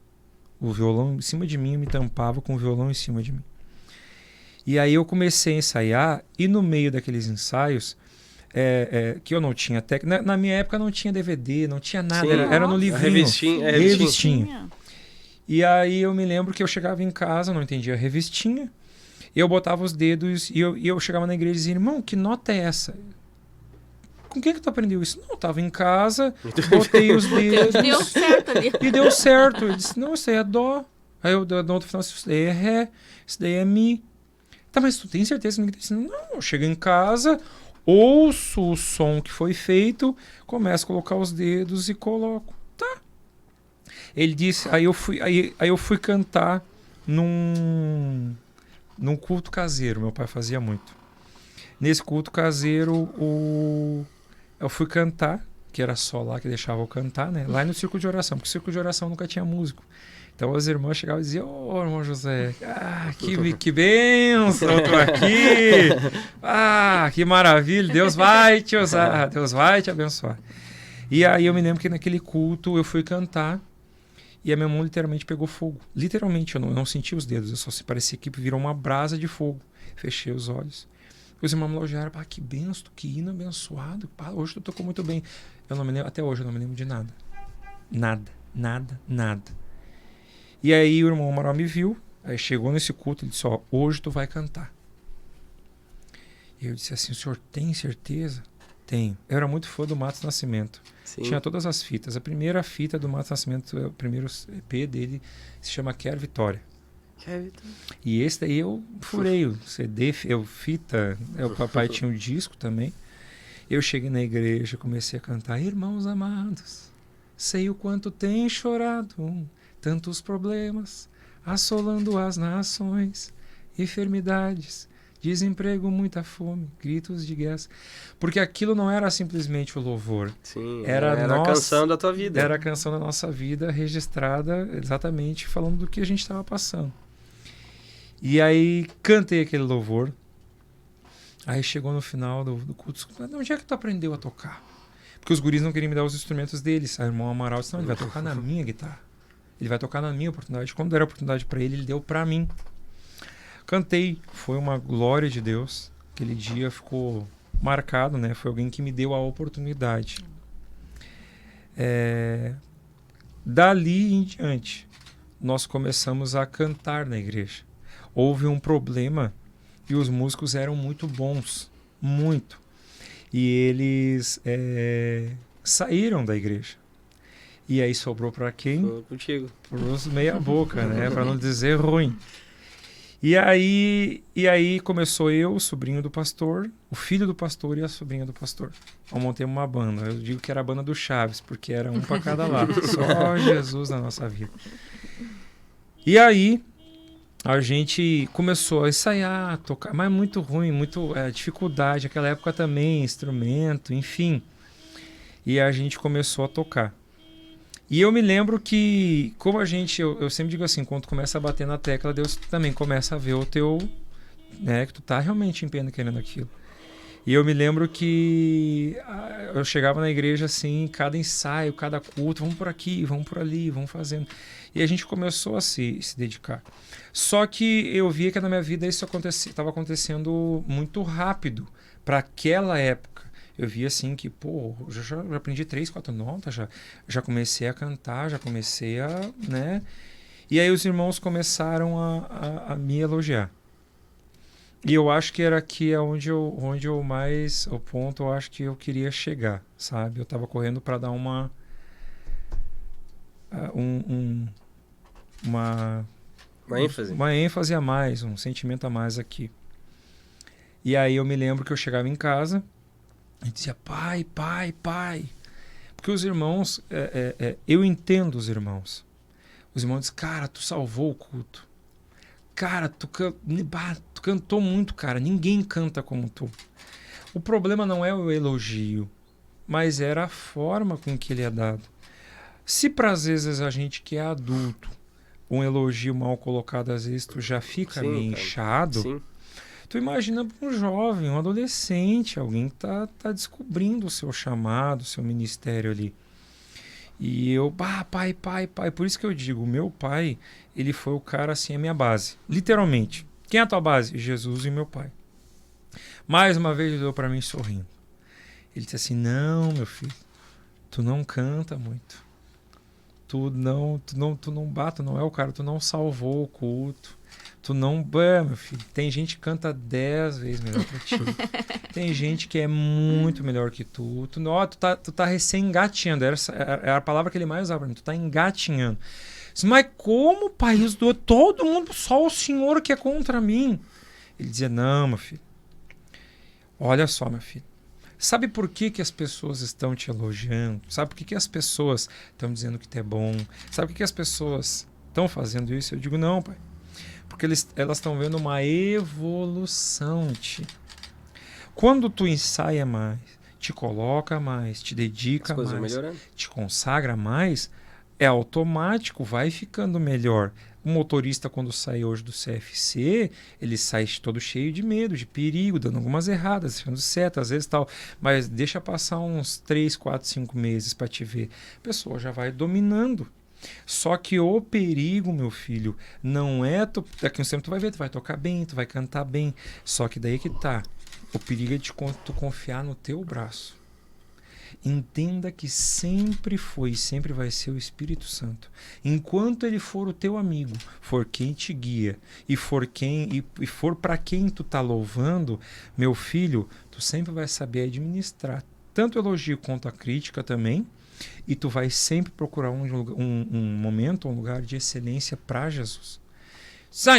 O violão em cima de mim, eu me tampava com o violão em cima de mim. E aí eu comecei a ensaiar, e no meio daqueles ensaios, que eu não tinha técnica... Na minha época não tinha DVD, não tinha nada, era no livrinho. Revistinha. E aí eu me lembro que eu chegava em casa, não entendia a revistinha, eu botava os dedos, e eu chegava na igreja e dizia, irmão, que nota é essa? Com quem que tu aprendeu isso? Não, eu tava em casa, botei os dedos. Deu certo ali. E deu certo. Ele disse, não, isso aí é dó. Aí eu, no outro final, isso daí é ré, isso daí é mi. Tá, mas tu tem certeza que ninguém tá ensinando? Não, eu chego em casa, ouço o som que foi feito, começo a colocar os dedos e coloco. Tá. Ele disse, aí eu fui cantar num culto caseiro, meu pai fazia muito. Nesse culto caseiro, eu fui cantar, que era só lá que deixava eu cantar, né? Lá no círculo de oração, porque o círculo de oração nunca tinha músico. Então as irmãs chegavam e diziam, ô, irmão José, que bênção, eu tô aqui. Que maravilha, Deus vai te usar, Deus vai te abençoar. E aí eu me lembro que naquele culto eu fui cantar e a minha mão literalmente pegou fogo. Literalmente, eu não senti os dedos, eu só parecia que virou uma brasa de fogo. Fechei os olhos. Os irmãos me elogiaram, que benção, que hino abençoado. Hoje tu tocou muito bem. Eu não me lembro, até hoje eu não me lembro de nada. Nada. E aí o irmão Amaral me viu, aí chegou nesse culto e disse, hoje tu vai cantar. E eu disse assim, o senhor tem certeza? Tenho. Eu era muito fã do Matos Nascimento. Sim. Tinha todas as fitas. A primeira fita do Matos Nascimento, o primeiro EP dele, se chama Quero Vitória. E esse daí eu furei o CD, fita, o papai tinha um disco também. Eu cheguei na igreja, comecei a cantar, irmãos amados, sei o quanto tem chorado, tantos problemas assolando as nações, enfermidades, desemprego, muita fome, gritos de guerra. Porque aquilo não era simplesmente o louvor. Sim, era a canção da tua vida. Era a canção da nossa vida, registrada exatamente falando do que a gente estava passando. E aí cantei aquele louvor. Aí chegou no final do culto, onde é que tu aprendeu a tocar? Porque os guris não queriam me dar os instrumentos deles. Aí o irmão Amaral disse, não, ele vai tocar na minha guitarra. Ele vai tocar na minha oportunidade. Quando deram a oportunidade para ele, ele deu para mim. Cantei, foi uma glória de Deus. Aquele dia ficou marcado, né? Foi alguém que me deu a oportunidade. Dali em diante, nós começamos a cantar na igreja. Houve um problema e os músicos eram muito bons, muito. E eles saíram da igreja. E aí sobrou para quem? Foi contigo. Pros meia boca, né? Para não dizer ruim. E aí começou eu, o sobrinho do pastor, o filho do pastor e a sobrinha do pastor. Eu montei uma banda. Eu digo que era a banda do Chaves, porque era um para cada lado. Só Jesus na nossa vida. E aí a gente começou a ensaiar, a tocar, mas muito ruim, muito dificuldade. Naquela época também, instrumento, enfim. E a gente começou a tocar. E eu me lembro que, como eu sempre digo assim, quando tu começa a bater na tecla, Deus também começa a ver o teu, né, que tu tá realmente empenhando querendo aquilo. E eu me lembro que eu chegava na igreja assim, cada ensaio, cada culto, vamos por aqui, vamos por ali, vamos fazendo. E a gente começou a se dedicar. Só que eu via que na minha vida isso estava acontecendo muito rápido para aquela época. Eu via assim que, já aprendi 3, 4 notas, já comecei a cantar, já comecei a, né? E aí os irmãos começaram a me elogiar. E eu acho que era aqui onde eu mais, o ponto eu acho que eu queria chegar, sabe? Eu estava correndo para dar uma ênfase. Uma ênfase a mais, um sentimento a mais aqui. E aí eu me lembro que eu chegava em casa e dizia, pai. Porque os irmãos, eu entendo os irmãos. Os irmãos dizem, cara, tu salvou o culto. Cara, tu cantou muito, cara. Ninguém canta como tu. O problema não é o elogio, mas era a forma com que ele é dado. Se para às vezes a gente que é adulto, um elogio mal colocado, às vezes tu já fica meio inchado. Sim. Tu imagina um jovem, um adolescente, alguém que tá descobrindo o seu chamado, o seu ministério ali. E eu, pai. Por isso que eu digo, o meu pai, ele foi o cara assim, a minha base. Literalmente. Quem é a tua base? Jesus e meu pai. Mais uma vez ele deu para mim sorrindo. Ele disse assim, não, meu filho, tu não canta muito. Tu não é o cara, tu não salvou o culto. Tu não... meu filho, tem gente que canta 10 vezes melhor que ti. Tem gente que é muito melhor que tu. Tu tá recém-engatinhando. Era a palavra que ele mais usava pra mim. Tu tá engatinhando. Mas como, pai? Todo mundo, só o senhor que é contra mim. Ele dizia, não, meu filho. Olha só, meu filho. Sabe por que, que as pessoas estão te elogiando? Sabe por que, que as pessoas estão dizendo que tu é bom? Sabe por que, que as pessoas estão fazendo isso? Eu digo, não, pai. Porque elas estão vendo uma evolução, Quando tu ensaia mais, te coloca mais, te dedica mais, te consagra mais, é automático, vai ficando melhor. O motorista, quando sai hoje do CFC, ele sai todo cheio de medo, de perigo, dando algumas erradas, deixando seta, às vezes tal. Mas deixa passar uns 3, 4, 5 meses para te ver. A pessoa já vai dominando. Só que o perigo, meu filho, não é... Daqui a um tempo tu vai ver, tu vai tocar bem, tu vai cantar bem. Só que daí que tá. O perigo é de tu confiar no teu braço. Entenda que sempre foi e sempre vai ser o Espírito Santo. Enquanto ele for o teu amigo, for quem te guia e for para quem tu tá louvando, meu filho, tu sempre vai saber administrar tanto o elogio quanto a crítica também, e tu vai sempre procurar um momento, um lugar de excelência para Jesus.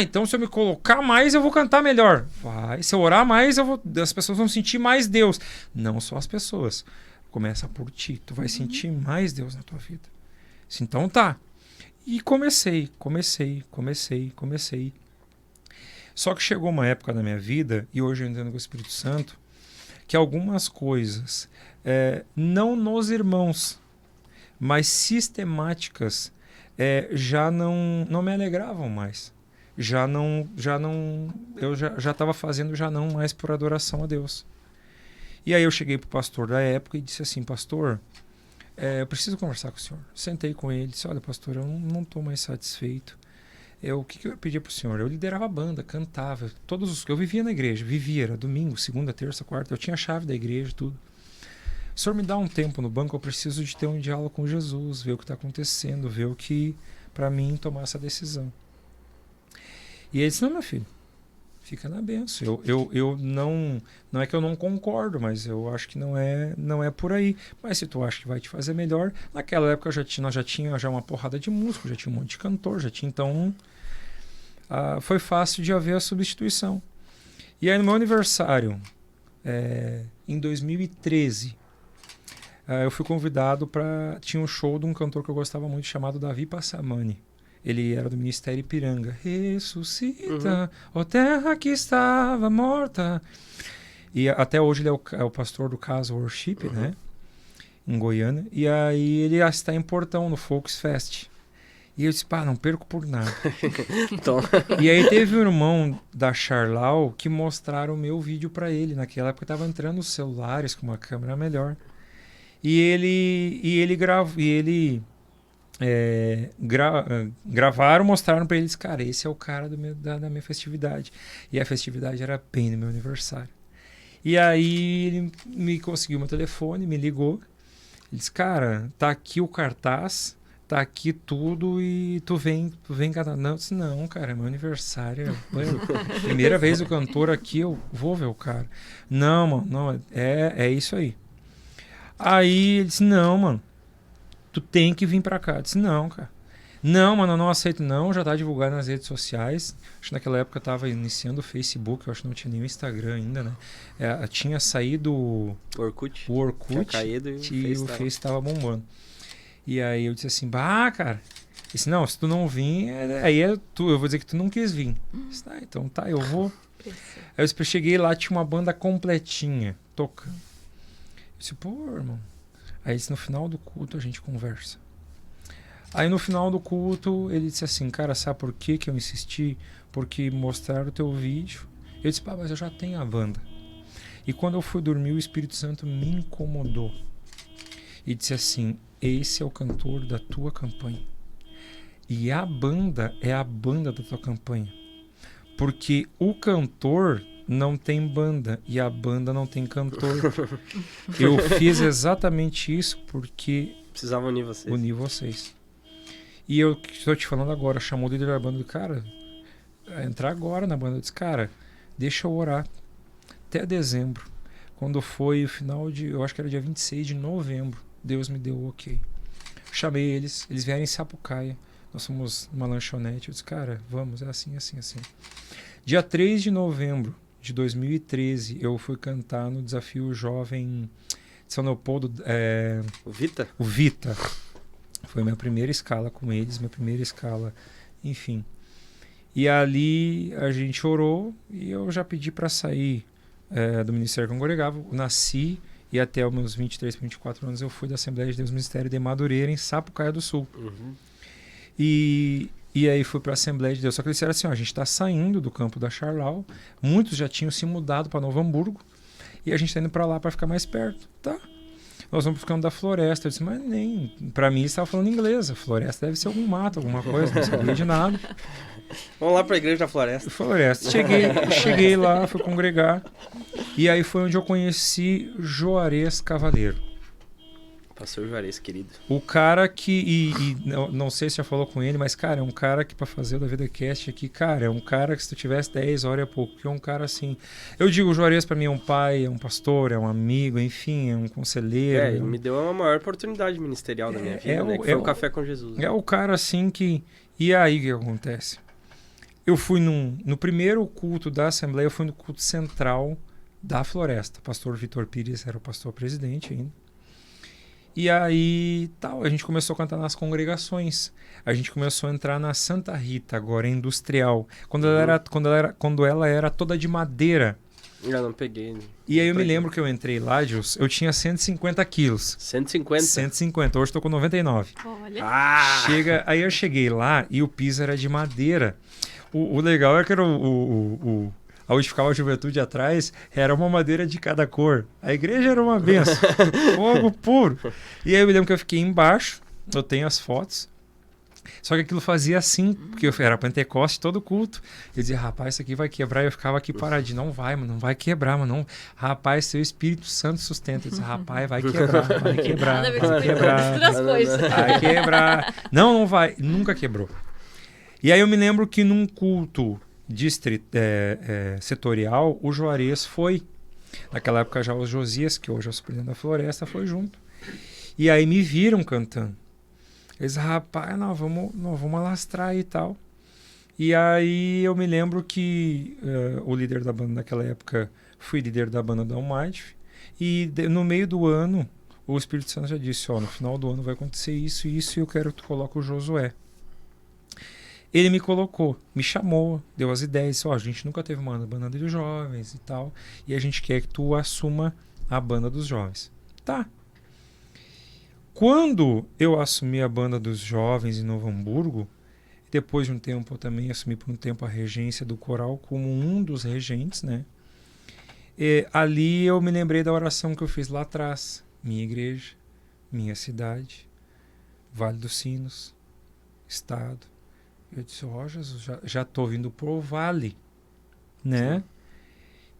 Então se eu me colocar mais, eu vou cantar melhor. Vai. Se eu orar mais, as pessoas vão sentir mais Deus. Não só as pessoas. Começa por ti. Tu vai sentir mais Deus na tua vida. Então tá. E comecei. Só que chegou uma época na minha vida, e hoje eu entendo com o Espírito Santo, que algumas coisas, não nos irmãos, mas sistemáticas, já não me alegravam mais. Eu já estava fazendo já não mais por adoração a Deus. E aí eu cheguei para o pastor da época e disse assim, pastor, eu preciso conversar com o senhor. Sentei com ele, disse, olha pastor, eu não estou mais satisfeito. O que eu pedia para o senhor? Eu liderava a banda, cantava, eu vivia na igreja, era domingo, segunda, terça, quarta, eu tinha a chave da igreja, tudo. O senhor me dá um tempo no banco, eu preciso de ter um diálogo com Jesus, ver o que está acontecendo, ver o que, para mim, tomar essa decisão. E ele disse, não, meu filho, fica na benção. Eu não é que eu não concordo, mas eu acho que não é por aí. Mas se tu acha que vai te fazer melhor, naquela época nós já tinha uma porrada de músico, já tinha um monte de cantor, então foi fácil de haver a substituição. E aí no meu aniversário, em 2013, eu fui convidado tinha um show de um cantor que eu gostava muito chamado Davi Passamani. Ele era do Ministério Ipiranga. Ressuscita, ó terra que estava morta. E até hoje ele é o pastor do Casa Worship, né? Em Goiânia. E aí ele está em Portão, no Folksfest. E eu disse, não perco por nada. E aí teve um irmão da Charlau que mostraram o meu vídeo para ele. Naquela época estava entrando os celulares com uma câmera melhor. E ele gravaram, mostraram para eles, cara, esse é o cara da minha festividade. E a festividade era bem no meu aniversário. E aí ele me conseguiu meu telefone, me ligou. Ele disse, cara, tá aqui o cartaz, tá aqui tudo e tu vem cantar. Não, eu disse, não, cara, é meu aniversário. Primeira vez o cantor aqui, eu vou ver o cara. Não, mano, não, é isso aí. Aí ele disse, não, mano, tu tem que vir pra cá. Eu disse, não, cara. Não, mano, eu não aceito, não. Já tá divulgado nas redes sociais. Acho que naquela época eu tava iniciando o Facebook, eu acho que não tinha nem o Instagram ainda, né? Tinha saído o Orkut. Tinha caído e o Face tava bombando. E aí eu disse assim, cara. Eu disse, não, se tu não vir, eu vou dizer que tu não quis vir. Eu disse, então tá, eu vou. Aí eu cheguei lá, tinha uma banda completinha, tocando. Eu disse, irmão. Aí no final do culto a gente conversa. Aí no final do culto ele disse assim, cara, sabe por que eu insisti? Porque mostraram o teu vídeo. Eu disse, mas eu já tenho a banda. E quando eu fui dormir, o Espírito Santo me incomodou. E disse assim, esse é o cantor da tua campanha. E a banda é a banda da tua campanha. Porque o cantor não tem banda e a banda não tem cantor. Eu fiz exatamente isso porque precisava unir vocês. E eu estou te falando agora, chamou o líder da banda do cara, entrar agora na banda. Eu disse, cara, deixa eu orar até dezembro. Quando foi o final eu acho que era dia 26 de novembro, Deus me deu o ok. Chamei eles vieram em Sapucaia, nós fomos numa lanchonete. Eu disse, cara, vamos, é assim. Dia 3 de novembro de 2013, eu fui cantar no Desafio Jovem de São Leopoldo. O Vita? O Vita. Foi minha primeira escala com eles, minha primeira escala, enfim. E ali a gente orou e eu já pedi para sair do Ministério que eu congregava. Eu nasci e até os meus 23, 24 anos eu fui da Assembleia de Deus Ministério de Madureira, em Sapucaia do Sul. Uhum. E aí fui para a Assembleia de Deus. Só que eles disseram assim, ó, a gente está saindo do campo da Charlau, muitos já tinham se mudado para Novo Hamburgo e a gente está indo para lá para ficar mais perto. Tá. Nós vamos ficando da floresta. Eu disse, mas nem... Para mim, eles estavam falando inglês. A floresta deve ser algum mato, alguma coisa, não sabia de nada. Vamos lá para a igreja da floresta. Floresta. Cheguei lá, fui congregar. E aí foi onde eu conheci Juarez Cavaleiro. Pastor Juarez, querido. O cara que... não sei se já falou com ele, mas, cara, é um cara que para fazer o da VidaCast aqui, cara, é um cara que se tu tivesse 10 horas é pouco, que é um cara assim... Eu digo, o Juarez para mim é um pai, é um pastor, é um amigo, enfim, é um conselheiro. Ele me deu a maior oportunidade ministerial da minha vida, né? Que foi o Café com Jesus. É o cara assim que... E aí o que acontece? Eu fui no primeiro culto da Assembleia, eu fui no culto central da Floresta. O pastor Vitor Pires era o pastor presidente ainda. E aí, a gente começou a cantar nas congregações. A gente começou a entrar na Santa Rita, agora industrial. Quando ela era toda de madeira. Eu não peguei. E aí eu me lembro que eu entrei lá, Gils, eu tinha 150 quilos. 150? 150, hoje estou com 99. Olha. Aí eu cheguei lá e o piso era de madeira. O legal é que era onde ficava a juventude atrás, era uma madeira de cada cor. A igreja era uma benção. Fogo puro. E aí eu me lembro que eu fiquei embaixo, eu tenho as fotos. Só que aquilo fazia assim, porque eu era Pentecoste todo culto. Eu dizia, rapaz, isso aqui vai quebrar. Eu ficava aqui paradinho, não vai, mano, não vai quebrar, mano. Não. Rapaz, seu Espírito Santo sustenta. Eu disse, rapaz, vai quebrar, vai quebrar, vai quebrar. Vai quebrar. Não vai. Nunca quebrou. E aí eu me lembro que num culto setorial, o Juarez foi. Naquela época já o Josias, que hoje é o superintendente da Floresta, foi junto. E aí me viram cantando. Eles, rapaz, nós vamos alastrar e tal. E aí eu me lembro que o líder da banda naquela época, fui líder da banda da Almighty, e no meio do ano, o Espírito Santo já disse, no final do ano vai acontecer isso e isso, e eu quero que tu coloque o Josué. Ele me colocou, me chamou, deu as ideias, disse, a gente nunca teve uma banda dos jovens e tal, e a gente quer que tu assuma a banda dos jovens. Tá. Quando eu assumi a banda dos jovens em Novo Hamburgo, depois de um tempo eu também assumi por um tempo a regência do coral como um dos regentes, né? Ali eu me lembrei da oração que eu fiz lá atrás. Minha igreja, minha cidade, Vale dos Sinos, Estado. Eu disse, Jesus, já tô vindo pro Vale, né? Sim.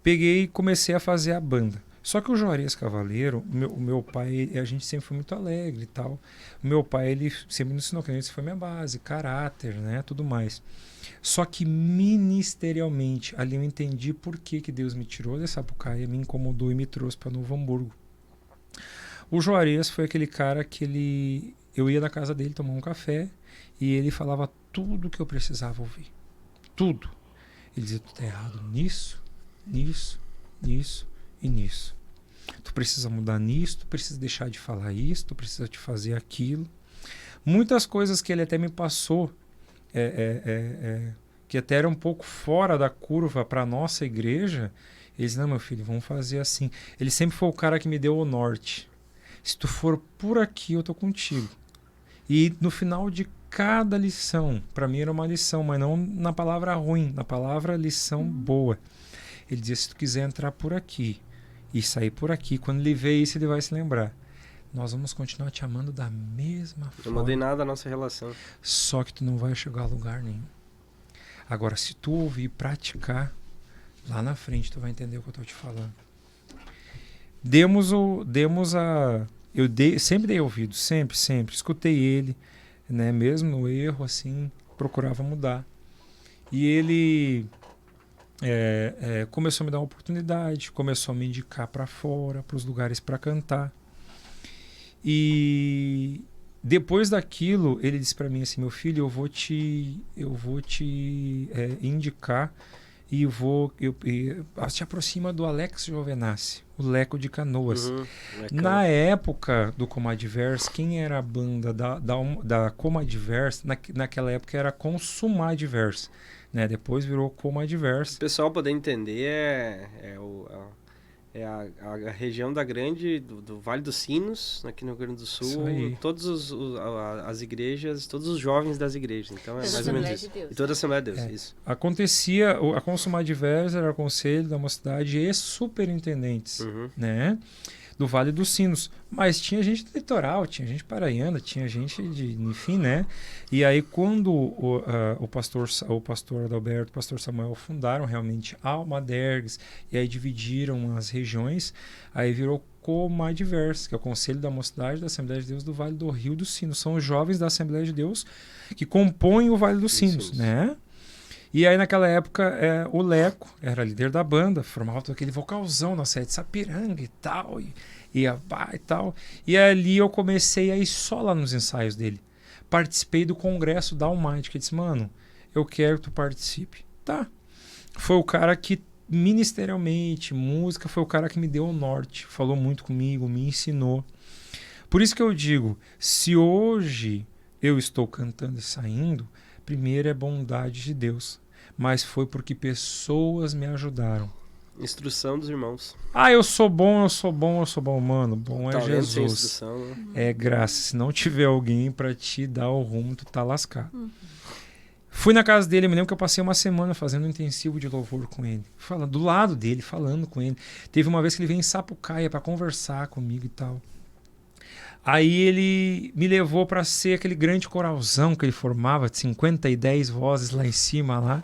Peguei e comecei a fazer a banda. Só que o Juarez Cavaleiro, o meu pai, a gente sempre foi muito alegre e tal. O meu pai, ele sempre me ensinou que isso foi minha base, caráter, né, tudo mais. Só que ministerialmente, ali eu entendi por que Deus me tirou dessa Sapucaia, me incomodou e me trouxe para Novo Hamburgo. O Juarez foi aquele cara que eu ia na casa dele tomar um café e ele falava tudo que eu precisava ouvir. Tudo. Ele dizia, tu tá errado nisso, nisso, nisso e nisso. Tu precisa mudar nisso, tu precisa deixar de falar isso, tu precisa de fazer aquilo. Muitas coisas que ele até me passou, que até era um pouco fora da curva para a nossa igreja, ele disse, não, meu filho, vamos fazer assim. Ele sempre foi o cara que me deu o norte. Se tu for por aqui, eu tô contigo. E no final de cada lição, para mim era uma lição, mas não na palavra ruim, na palavra lição boa. Ele dizia, se tu quiser entrar por aqui e sair por aqui, quando ele vê isso, ele vai se lembrar. Nós vamos continuar te amando da mesma forma. Não mudei nada a nossa relação. Só que tu não vai chegar a lugar nenhum. Agora, se tu ouvir e praticar, lá na frente tu vai entender o que eu estou te falando. Sempre dei ouvido, sempre. Escutei ele, né? Mesmo no erro, assim, procurava mudar. E ele começou a me dar uma oportunidade, começou a me indicar para fora, para os lugares para cantar. E depois daquilo, ele disse para mim assim, meu filho, eu vou te indicar se aproxima do Alex Jovenassi, o Leco de Canoas. Legal. Na época do Comadverse, quem era a banda da Comadverse, naquela época era Consumadverse, né? Depois virou Comadverse. O pessoal poder entender a região do Vale dos Sinos, aqui no Rio Grande do Sul, todas as igrejas, todos os jovens das igrejas. Então é mais ou menos isso. E toda a Assembleia de Deus, isso. Acontecia, a Consumadverse era o conselho da mocidade e superintendentes, né? Do Vale dos Sinos, mas tinha gente do litoral, tinha gente paraiana, tinha gente enfim, né? E aí quando o pastor Adalberto, o pastor Samuel fundaram realmente a Almadergues e aí dividiram as regiões, aí virou Comadverse, que é o Conselho da Mocidade da Assembleia de Deus do Vale do Rio dos Sinos. São os jovens da Assembleia de Deus que compõem o Vale dos Sinos, né? E aí naquela época o Leco era líder da banda, formava todo aquele vocalzão na sede de Sapiranga e tal, e tal. E ali eu comecei a ir só lá nos ensaios dele. Participei do congresso da Almighty, que disse, mano, eu quero que tu participe. Tá. Foi o cara que ministerialmente, música, foi o cara que me deu o norte, falou muito comigo, me ensinou. Por isso que eu digo, se hoje eu estou cantando e saindo, primeiro é bondade de Deus, mas foi porque pessoas me ajudaram. Instrução dos irmãos. Eu sou bom, mano. Bom é Talento sem Jesus. instrução, né? É graça. Se não tiver alguém pra te dar o rumo, tu tá lascado. Fui na casa dele, eu me lembro que eu passei uma semana fazendo um intensivo de louvor com ele. Do lado dele, falando com ele. Teve uma vez que ele veio em Sapucaia pra conversar comigo e tal. Aí ele me levou para ser aquele grande coralzão que ele formava, de 50 e 10 vozes lá em cima lá.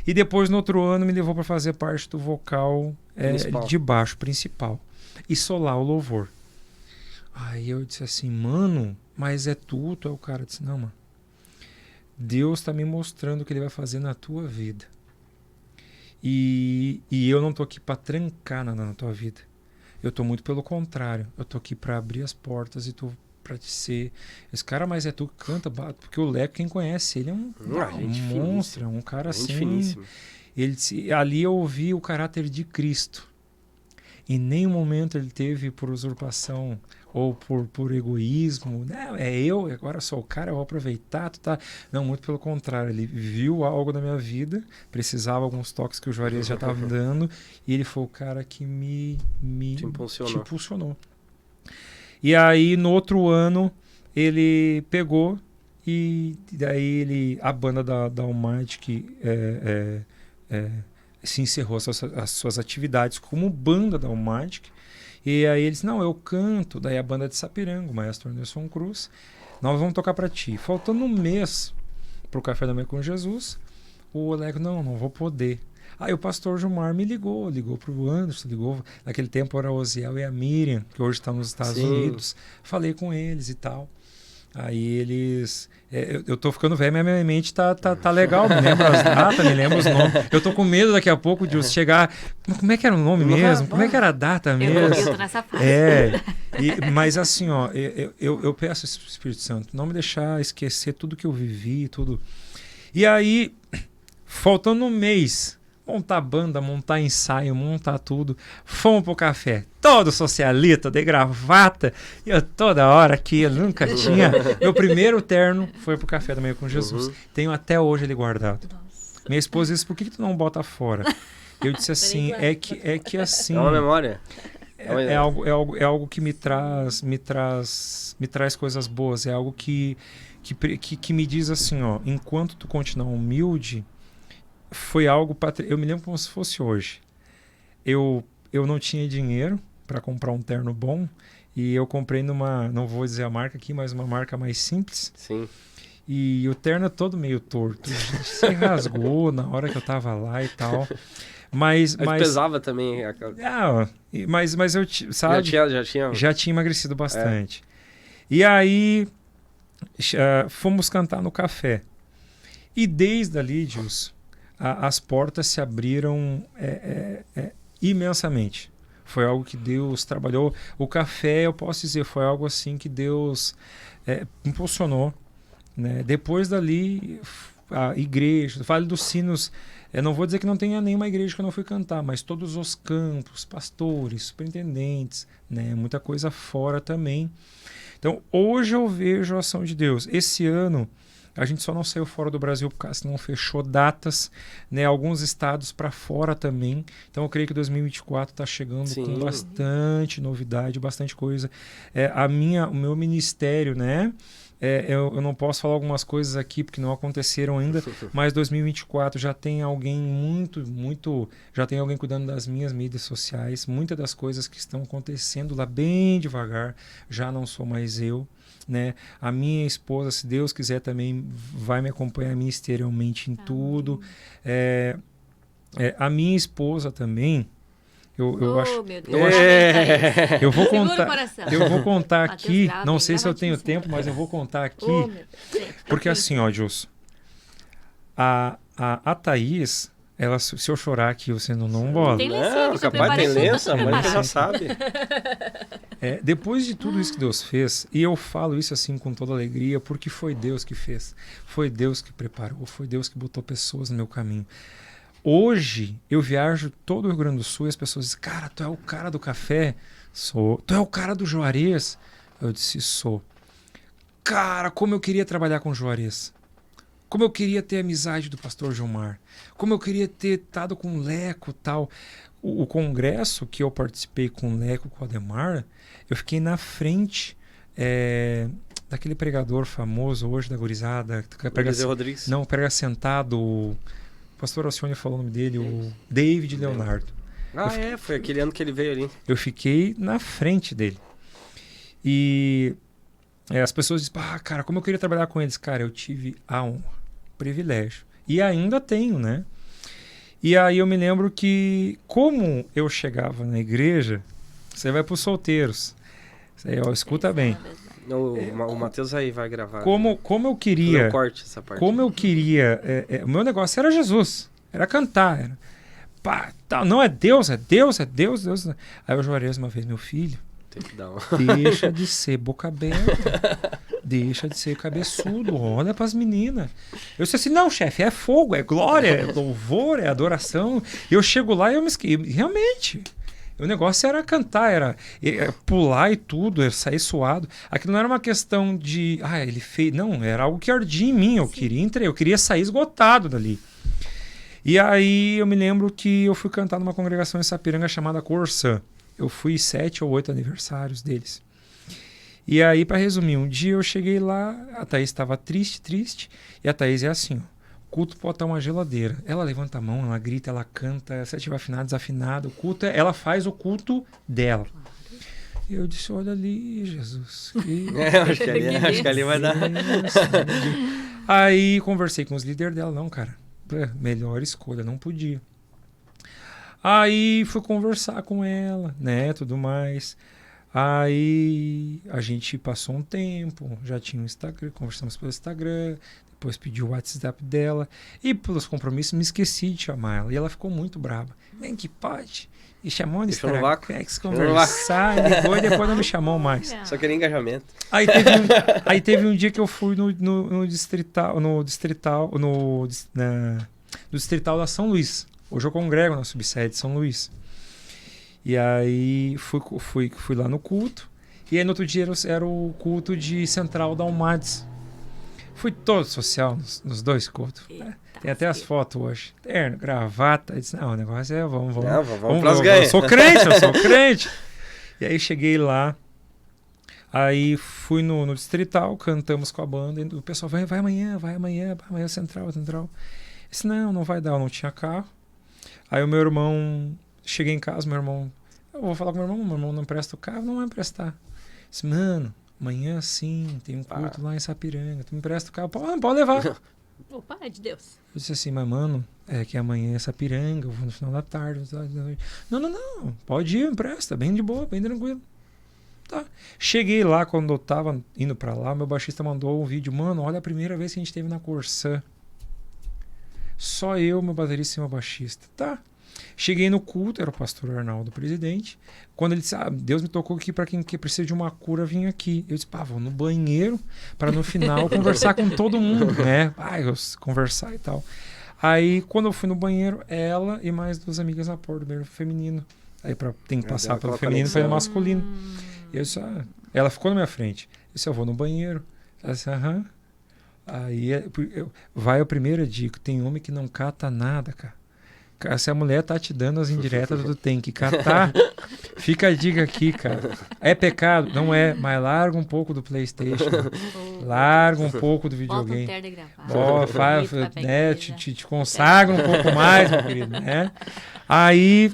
E depois, no outro ano, me levou para fazer parte do vocal de baixo principal. E solar o louvor. Aí eu disse assim, mano, mas é tu é o cara. Eu disse, não, mano. Deus está me mostrando o que ele vai fazer na tua vida. E eu não tô aqui para trancar na tua vida. Eu tô muito pelo contrário. Eu tô aqui para abrir as portas e tu para te ser. Esse cara, mas é tu que canta, porque o Leco, quem conhece, ele é um monstro, é um cara assim. Ali eu ouvi o caráter de Cristo. Em nenhum momento ele teve por usurpação ou por egoísmo. Não, eu agora sou o cara, eu vou aproveitar. Não, muito pelo contrário. Ele viu algo na minha vida, precisava de alguns toques que o Juarez já estava me dando, e ele foi o cara que me impulsionou. E aí, no outro ano, ele pegou e daí a banda da Almighty, que se encerrou as suas atividades como banda da Almighty. E aí ele disse, não, eu canto. Daí a banda de Sapiranga, o maestro Anderson Cruz, nós vamos tocar para ti. Faltando um mês pro Café da Manhã com Jesus, o Leco, não vou poder. Aí o pastor Gilmar me ligou pro Anderson, naquele tempo era o Oziel e a Miriam, que hoje estão nos Estados Unidos. Falei com eles e tal. Aí eles... eu tô ficando velho, mas minha mente tá legal. Me lembro as datas, me lembro os nomes. Eu tô com medo daqui a pouco de chegar... Como é que era o nome mesmo? Como é que era a data mesmo? Eu tô nessa fase. Mas assim, ó, eu peço ao Espírito Santo, não me deixar esquecer tudo que eu vivi, tudo. E aí, faltando um mês... montar banda, montar ensaio, montar tudo. Fomos pro café. Todo socialita, de gravata. E eu toda hora aqui, eu nunca tinha. Meu primeiro terno foi pro Café da Manhã com Jesus. Tenho até hoje ele guardado. Nossa. Minha esposa disse, por que tu não bota fora? Eu disse assim, é que assim... É uma memória. É algo que me traz coisas boas. É algo que me diz assim, ó, enquanto tu continuar humilde, foi algo... Eu me lembro como se fosse hoje. Eu não tinha dinheiro para comprar um terno bom e eu comprei numa... Não vou dizer a marca aqui, mas uma marca mais simples. Sim. E o terno é todo meio torto. Se rasgou na hora que eu tava lá e tal. Mas pesava também. Mas eu... Sabe? Já tinha emagrecido bastante. E aí... fomos cantar no café. E desde ali, Gilson, as portas se abriram imensamente. Foi algo que Deus trabalhou. O café, eu posso dizer, foi algo assim que Deus impulsionou. Né? Depois dali, a igreja, Vale dos Sinos, eu não vou dizer que não tenha nenhuma igreja que eu não fui cantar, mas todos os campos, pastores, superintendentes, né? Muita coisa fora também. Então, hoje eu vejo a ação de Deus. Esse ano, a gente só não saiu fora do Brasil porque senão fechou datas, né? Alguns estados para fora também. Então, eu creio que 2024 está chegando com bastante novidade, bastante coisa. O meu ministério, né? Eu não posso falar algumas coisas aqui porque não aconteceram ainda, mas 2024 já tem alguém já tem alguém cuidando das minhas mídias sociais. Muitas das coisas que estão acontecendo lá bem devagar, já não sou mais eu, né? A minha esposa, se Deus quiser, também vai me acompanhar ministerialmente em tudo. A minha esposa também, eu acho. Meu Deus. Eu vou Segura contar. o coração. Eu vou contar Mateus aqui. grava, Não sei se eu grava tenho aqui, tempo, mas eu vou contar aqui. Meu Deus. Porque assim, ó, Gilson, a Thaís, ela, se eu chorar aqui, você não bola. Tem lencinho, Não, você capaz prepara tem tudo, lenço, a tudo mãe preparado. já sabe. Depois de tudo isso que Deus fez, e eu falo isso assim com toda alegria, porque foi Deus que fez. Foi Deus que preparou, foi Deus que botou pessoas no meu caminho. Hoje, eu viajo todo o Rio Grande do Sul e as pessoas dizem, cara, tu é o cara do café? Sou. Tu é o cara do Juarez? Eu disse, sou. Cara, como eu queria trabalhar com o Juarez. Como eu queria ter a amizade do pastor Gilmar. Como eu queria ter estado com o Leco e tal. O congresso que eu participei com o Leco, com o Ademar, eu fiquei na frente daquele pregador famoso hoje da gurizada. Rodrigues. Não, prega sentado. O pastor Alcione falou o nome dele, o David Leonardo. Foi aquele ano que ele veio ali. Eu fiquei na frente dele. E as pessoas dizem, cara, como eu queria trabalhar com eles. Cara, eu tive a honra, o privilégio. E ainda tenho, né? E aí eu me lembro que, como eu chegava na igreja, você vai para os solteiros. Isso aí, escuta bem. O Mateus aí vai gravar. Como eu queria... Não corte essa parte. Como eu queria... o meu negócio era Jesus. Era cantar. Não é Deus, é Deus, é Deus, Deus. Aí o Juarez uma vez, meu filho, Tem que dar deixa de ser boca aberta. Deixa de ser cabeçudo. Olha pras meninas. Eu disse assim, não, chefe, é fogo, é glória, é louvor, é adoração. E eu chego lá e eu me esqueço. Realmente, o negócio era cantar, era pular e tudo, era sair suado. Aquilo não era uma questão de, ele fez. Não, era algo que ardia em mim. Eu queria sair esgotado dali. E aí eu me lembro que eu fui cantar numa congregação em Sapiranga chamada Corsã. Eu fui 7 ou 8 aniversários deles. E aí, para resumir, um dia eu cheguei lá, a Thaís estava triste, e a Thaís é assim, culto pode estar uma geladeira. Ela levanta a mão, ela grita, ela canta, se estiver afinado, desafinado, o culto, ela faz o culto dela. E eu disse, olha ali, Jesus. Acho que ali vai dar. Aí conversei com os líderes dela, não, cara, melhor escolha, não podia. Aí fui conversar com ela, né, tudo mais. Aí a gente passou um tempo, já tinha um Instagram, conversamos pelo Instagram, depois pedi o WhatsApp dela e pelos compromissos me esqueci de chamar ela. E ela ficou muito brava. Vem que pode. E chamou no Instagram, conversar, ligou e depois não me chamou mais. Só queria engajamento. Aí teve um dia que eu fui no distrital da São Luís. Hoje eu congrego na subsede de São Luís. E aí fui lá no culto. E aí no outro dia era o culto de Central da Almades. Fui todo social nos dois cultos. Tem até as fotos hoje. Terno, gravata. Eu disse, não, o negócio é vamos pras ganhas. Eu sou crente. E aí cheguei lá. Aí fui no distrital, cantamos com a banda. E o pessoal, vai amanhã Central. Eu disse, não vai dar, eu não tinha carro. Aí o meu irmão... Cheguei em casa, eu vou falar com meu irmão não empresta o carro, não vai emprestar. Disse, mano, amanhã sim, tem um culto lá em Sapiranga, tu me empresta o carro, pode levar. Opa, é de Deus. Eu disse assim, mas mano, que amanhã é Sapiranga, eu vou no final da tarde. Não, pode ir, empresta, bem de boa, bem tranquilo. Tá. Cheguei lá, quando eu tava indo pra lá, meu baixista mandou um vídeo, mano, olha a primeira vez que a gente esteve na Corsã. Só eu, meu baterista e meu baixista, tá? Cheguei no culto, era o pastor Arnaldo, presidente. Quando ele disse, Deus me tocou aqui para quem que precisa de uma cura, vim aqui. Eu disse, vou no banheiro para no final conversar com todo mundo, né? Conversar e tal. Aí, quando eu fui no banheiro, ela e mais 2 amigas na porta do banheiro feminino. Aí tem que passar pelo feminino para ir no masculino. Eu disse, ela ficou na minha frente. Eu disse, eu vou no banheiro. Ela disse, aham. Aí vai a primeira dica, tem homem que não cata nada, cara. Se a mulher tá te dando as indiretas, tu tem que catar. Fica a dica aqui, cara. É pecado? Não é, mas larga um pouco do PlayStation. Larga um pouco do videogame. Te consagra um pouco mais, meu querido, né? Aí,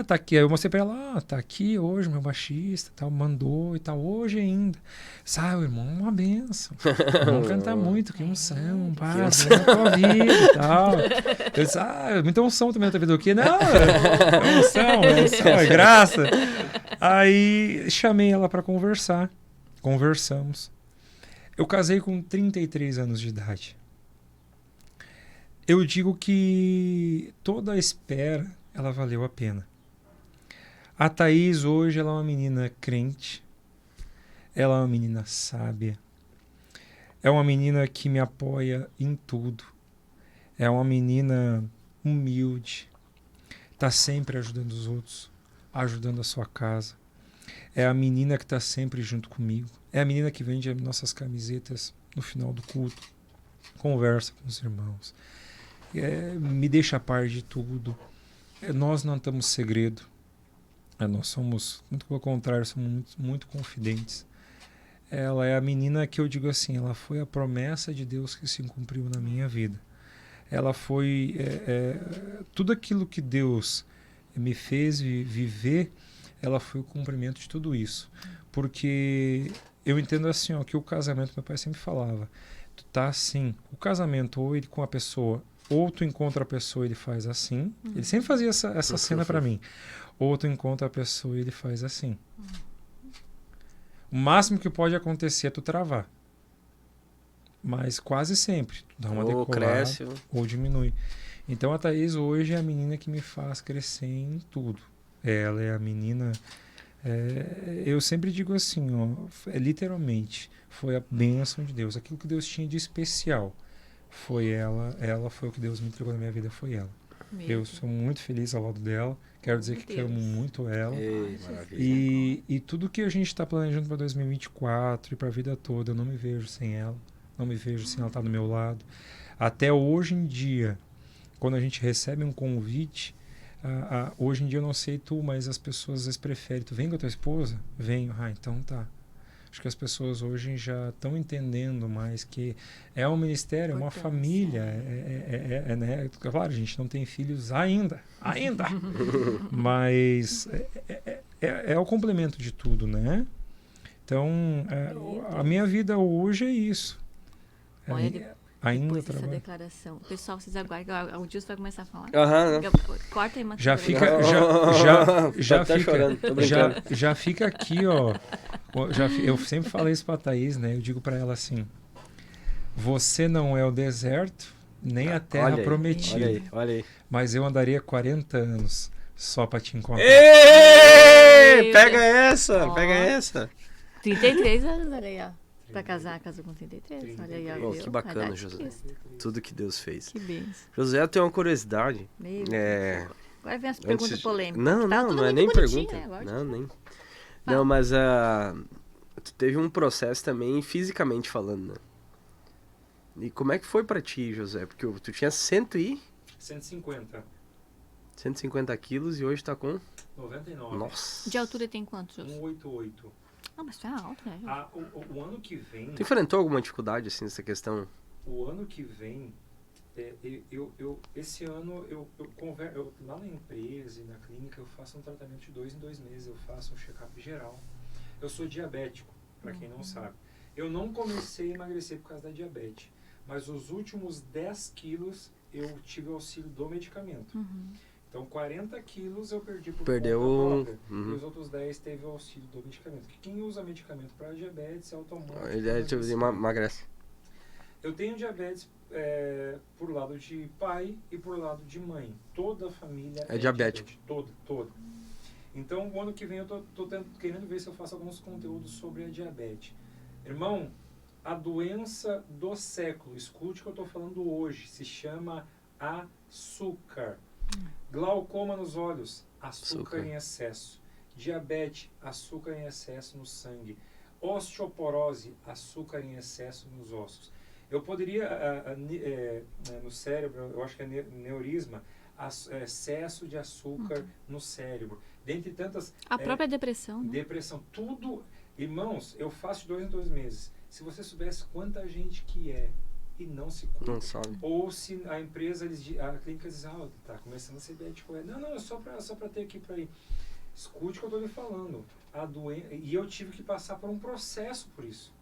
tá aqui. Aí eu mostrei pra ela, tá aqui hoje, meu baixista, tal, mandou e tal, hoje ainda. Sabe, irmão, uma benção. Vamos cantar muito, que unção, paz, na tua vida e tal. Eu disse, muita unção também na tua vida. O quê? Não, é unção, é graça. Aí chamei ela pra conversar. Conversamos. Eu casei com 33 anos de idade. Eu digo que toda a espera ela valeu a pena. A Thaís hoje ela é uma menina crente, ela é uma menina sábia, é uma menina que me apoia em tudo, é uma menina humilde, está sempre ajudando os outros, ajudando a sua casa, é a menina que está sempre junto comigo, é a menina que vende as nossas camisetas no final do culto, conversa com os irmãos, me deixa a par de tudo. Nós não temos segredo. Nós somos, muito pelo contrário, somos muito, muito confidentes. Ela é a menina que eu digo assim, ela foi a promessa de Deus que se cumpriu na minha vida. Ela foi tudo aquilo que Deus me fez viver, ela foi o cumprimento de tudo isso. Porque eu entendo assim, que o casamento, meu pai sempre falava, tu tá assim, o casamento ou ele com a pessoa, ou tu encontra a pessoa e ele faz assim. Ele sempre fazia essa cena para mim. Ou tu encontra a pessoa e ele faz assim. O máximo que pode acontecer é tu travar. Mas quase sempre. Tu dá uma decolada cresce, ou diminui. Então a Thaís hoje é a menina que me faz crescer em tudo. Ela é a menina... eu sempre digo assim, literalmente, foi a bênção de Deus. Aquilo que Deus tinha de especial. Foi ela foi o que Deus me entregou na minha vida, foi ela. Eu sou muito feliz ao lado dela, quero dizer que amo muito ela. E tudo que a gente está planejando para 2024 e para a vida toda, eu não me vejo sem ela, não me vejo sem ela estar do meu lado. Até hoje em dia, quando a gente recebe um convite, hoje em dia eu não sei tu, mas as pessoas às vezes preferem, tu vem com a tua esposa? Venho, então tá. Acho que as pessoas hoje já estão entendendo mais que é um ministério, é uma família. Né? Claro, a gente não tem filhos ainda. Mas é o complemento de tudo, né? Então, a minha vida hoje é isso. Ainda depois dessa declaração. Pessoal, vocês aguardem. O Gilson vai começar a falar. Corta aí, Matheus. Já fica aqui, ó. Eu sempre falei isso pra Thaís, né? Eu digo pra ela assim, você não é o deserto, nem a terra prometida. Olha aí. Mas eu andaria 40 anos só pra te encontrar. Pega essa. 33 anos, olha aí, ó. Pra casou com 33. Olha aí, ó. Que bacana, José. Tudo que Deus fez. Que benção. José, eu tenho uma curiosidade. Agora vem as perguntas polêmicas. Não é nem pergunta. Né? Nem. Não, mas tu teve um processo também fisicamente falando, né? E como é que foi pra ti, José? Porque tu tinha 150 quilos e hoje tá com 99. Nossa. De altura tem quanto, José? 188. Ah, mas tu é alto, né? O ano que vem... Tu enfrentou alguma dificuldade, assim, nessa questão? O ano que vem, esse ano, lá na empresa e na clínica, eu faço um tratamento de 2 em 2 meses. Eu faço um check-up geral. Eu sou diabético, para quem não sabe. Eu não comecei a emagrecer por causa da diabetes. Mas os últimos 10 quilos, eu tive auxílio do medicamento. Então, 40 quilos eu perdi por conta própria. E os outros 10 teve o auxílio do medicamento. Porque quem usa medicamento para diabetes é automático. Ele emagrece. Eu tenho diabetes por lado de pai e por lado de mãe. Toda a família é diabético. Toda. Então, o ano que vem eu tô querendo ver se eu faço alguns conteúdos sobre a diabetes. Irmão, a doença do século, escute o que eu estou falando hoje, se chama açúcar. Glaucoma nos olhos, açúcar em excesso. Diabetes, açúcar em excesso no sangue. Osteoporose, açúcar em excesso nos ossos. Eu poderia, no cérebro, eu acho que é neurisma, excesso de açúcar no cérebro. Dentre tantas... A própria depressão. Né? Depressão. Tudo... Irmãos, eu faço de 2 em 2 meses. Se você soubesse quanta gente que e não se cuida. Não sabe. Ou se a empresa, a clínica diz, tá começando a ser diabético. Não, é só para ter aqui para ir. Escute o que eu estou lhe falando. E eu tive que passar por um processo por isso.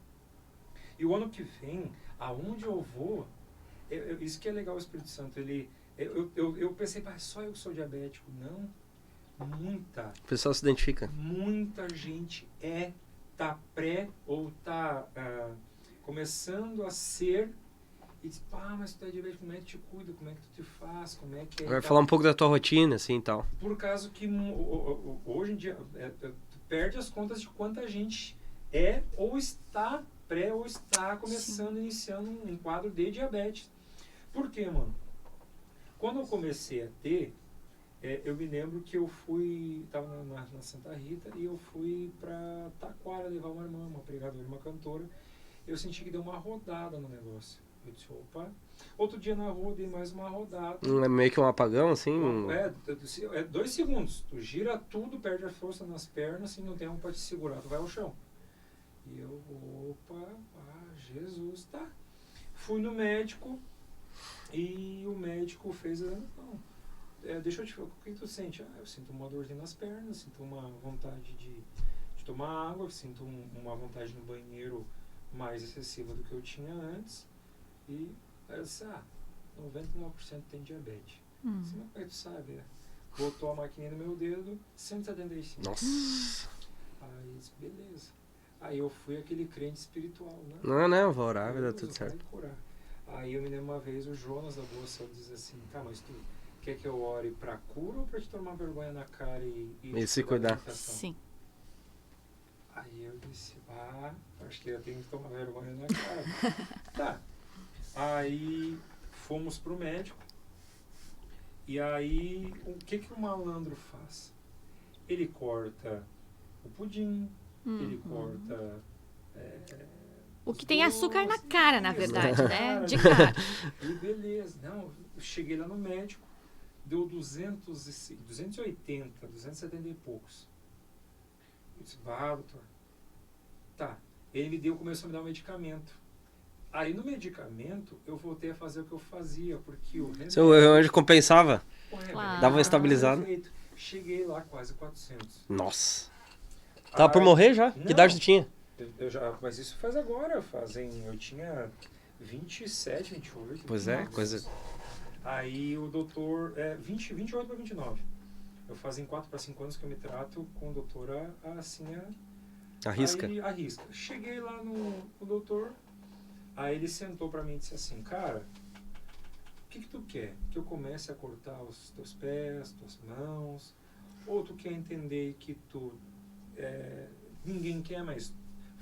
E o ano que vem, aonde eu vou, isso que é legal o Espírito Santo, eu pensei, só eu que sou diabético. Não, o pessoal se identifica. Muita gente tá ou tá começando a ser, e diz, mas tu é diabético, como é que te cuida, como é que tu te faz, como é que é... Vai falar um pouco da tua rotina, assim, e tal. Por causa que hoje em dia, tu perde as contas de quanta gente ou está ou está começando, iniciando um quadro de diabetes. Por quê, mano? Quando eu comecei a ter, eu me lembro que eu estava na Santa Rita e eu fui para Taquara levar uma irmã, uma pregadora, uma cantora. Eu senti que deu uma rodada no negócio. Eu disse, opa. Outro dia na rua dei mais uma rodada. É meio que um apagão, assim? 2 segundos. Tu gira tudo, perde a força nas pernas e não tem um para te segurar. Tu vai ao chão. E eu, Jesus, tá. Fui no médico e o médico fez... deixa eu te falar, o que tu sente? Eu sinto uma dorzinha nas pernas, sinto uma vontade de tomar água, sinto uma vontade no banheiro mais excessiva do que eu tinha antes. E eu disse, 99% tem diabetes. Assim, mas como é que tu sabe? Botou a maquininha no meu dedo, 175. Nossa! Aí disse, beleza. Aí eu fui aquele crente espiritual, né? Não, vou orar, vai dar tudo certo. Aí eu me lembro uma vez, o Jonas da Boa Saúde diz assim, mas tu quer que eu ore pra cura ou pra te tomar vergonha na cara e se cuidar? Sim. Aí eu disse, acho que eu tenho que tomar vergonha na cara. Tá. Aí fomos pro médico. E aí, o que o malandro faz? Ele corta o pudim, ele corta... o que tem açúcar na cara, na verdade, né? De cara. E beleza. Não, eu cheguei lá no médico, deu 280, 270 e poucos. Eu disse, doutor. Tá. Ele começou a me dar um medicamento. Aí no medicamento, eu voltei a fazer o que eu fazia, porque o remédio compensava? Dava uma estabilizada? Cheguei lá quase 400. Nossa. Tava por morrer já? Não, que idade tu tinha? Mas isso faz agora. Eu tinha 27, 28. Pois 29. Coisa... Aí o doutor... 28 para 29. Eu fazem 4 para 5 anos que eu me trato com o doutor assim... Arrisca? Aí, arrisca. Cheguei lá no doutor, aí ele sentou para mim e disse assim, cara, o que tu quer? Que eu comece a cortar os teus pés, tuas mãos? Ou tu quer entender que ninguém quer, mas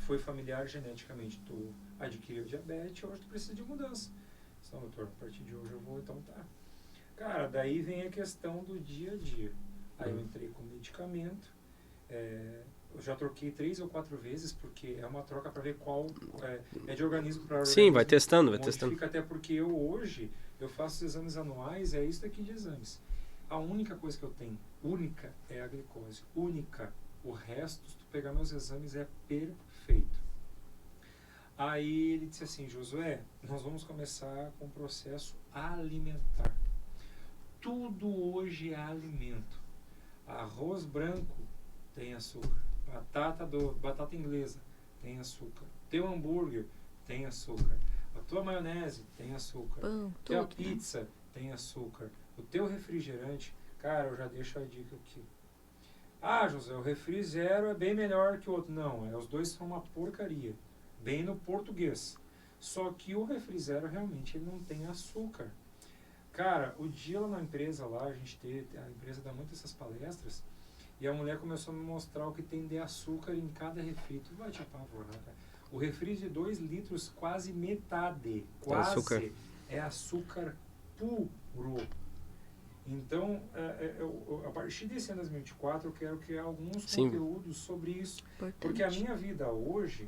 foi familiar geneticamente, tu adquiriu diabetes, hoje tu precisa de mudança. Então, doutor, a partir de hoje eu vou, então tá. Cara, daí vem a questão do dia a dia. Aí eu entrei com medicamento, eu já troquei 3 ou 4 vezes, porque é uma troca para ver qual é de organismo para organismo. Sim, vai testando. Até porque hoje eu faço exames anuais, é isso daqui de exames. A única coisa que eu tenho, única, é a glicose. Única. O resto, se tu pegar meus exames, é perfeito. Aí ele disse assim, Josué, nós vamos começar com o processo alimentar. Tudo hoje é alimento. Arroz branco tem açúcar. Batata inglesa tem açúcar. Teu hambúrguer tem açúcar. A tua maionese tem açúcar. Tua pizza tem açúcar. O teu refrigerante, cara, eu já deixo a dica aqui. José, o refri zero é bem melhor que o outro. Não, os dois são uma porcaria. Bem no português. Só que o refri zero realmente ele não tem açúcar. Cara, o dia lá na empresa, a empresa dá muitas essas palestras, e a mulher começou a me mostrar o que tem de açúcar em cada refri. Tu vai te apavorar, cara. O refri de 2 litros, quase metade, é açúcar puro. Então, a partir desse ano 2024, eu quero criar alguns conteúdos sobre isso. Importante. Porque a minha vida hoje,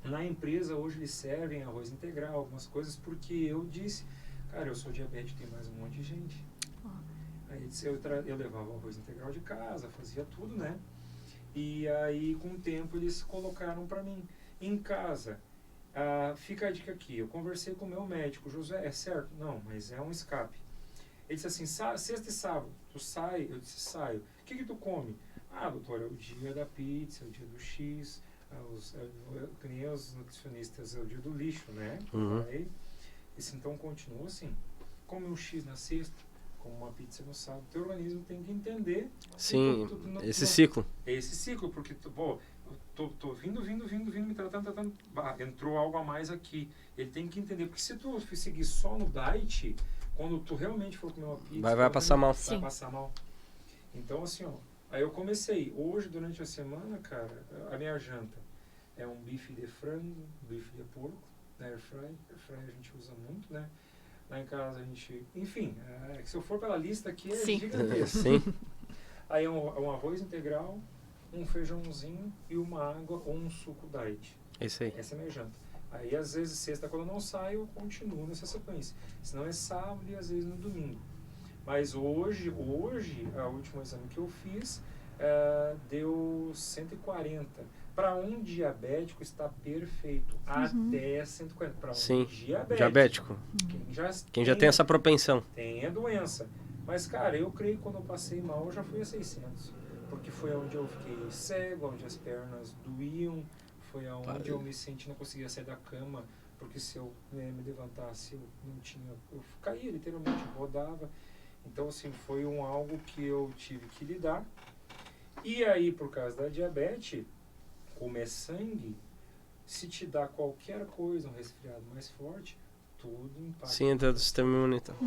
na empresa, hoje eles servem arroz integral, algumas coisas, porque eu disse, cara, eu sou diabético, tem mais um monte de gente. Aí eu levava o arroz integral de casa, fazia tudo, né? E aí, com o tempo, eles colocaram para mim, em casa, fica a dica aqui, eu conversei com o meu médico, José, é certo? Não, mas é um escape. Ele disse assim, sexta e sábado, tu sai? Eu disse, saio. O que tu come? Doutor, é o dia da pizza, é o dia do X, que nem os nutricionistas, é o dia do lixo, né? Aí, então continua assim, come um X na sexta, come uma pizza no sábado. Teu organismo tem que entender. Sim, esse ciclo. Esse ciclo, porque, tô vindo, me tratando, entrou algo a mais aqui. Ele tem que entender, porque se tu seguir só no diet, quando tu realmente for comer uma pizza... Vai passar mal. Vai passar mal. Então, assim, aí eu comecei. Hoje, durante a semana, cara, a minha janta é um bife de frango, bife de porco, na air fry. Air fry a gente usa muito, né? Lá em casa a gente... Enfim, se eu for pela lista aqui, é gigantesco. Sim. Aí um arroz integral, um feijãozinho e uma água ou um suco diet. Isso aí. Essa é a minha janta. Aí, às vezes, sexta, quando eu não saio, eu continuo nessa sequência. Senão é sábado e, às vezes, no domingo. Mas hoje a última exame que eu fiz, deu 140. Para um diabético, está perfeito. Até 140. Para um diabético. Quem já tem essa propensão. Tem a doença. Mas, cara, eu creio que quando eu passei mal, eu já fui a 600. Porque foi onde eu fiquei cego, onde as pernas doíam. Foi aonde eu me senti, não conseguia sair da cama, porque se eu me levantasse, eu caía, literalmente, rodava. Então, assim, foi algo que eu tive que lidar. E aí, por causa da diabetes, como é sangue, se te dá qualquer coisa, um resfriado mais forte, tudo impacta. Sim, entra do sistema imunitário.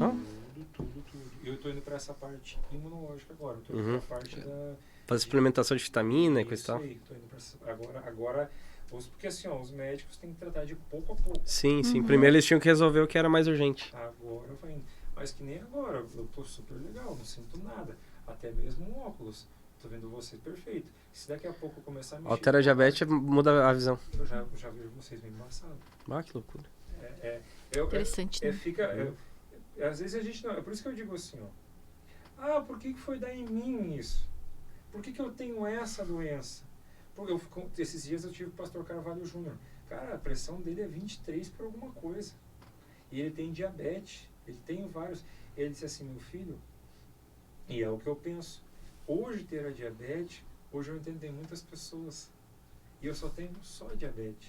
Tudo. Eu tô indo para essa parte imunológica agora, eu tô indo para a parte da... Faz suplementação de vitamina e coisa e tal. Isso aí, tô indo pra agora... Porque assim, os médicos têm que tratar de pouco a pouco. Sim. Primeiro eles tinham que resolver o que era mais urgente. Agora vai indo. Mas que nem agora, eu tô super legal, não sinto nada. Até mesmo um óculos. Tô vendo você perfeito. Se daqui a pouco eu começar a mexer... Altera a diabetes, muda a visão. Eu já vejo vocês meio embaçados. Que loucura. Interessante, né? Às vezes a gente não... É por isso que eu digo assim, por que foi dar em mim isso? Por que eu tenho essa doença? Porque esses dias eu tive o pastor Carvalho Júnior. Cara, a pressão dele é 23 por alguma coisa. E ele tem diabetes. Ele tem vários. Ele disse assim, meu filho, e é o que eu penso. Hoje ter a diabetes, hoje eu entendo muitas pessoas. E eu só tenho diabetes.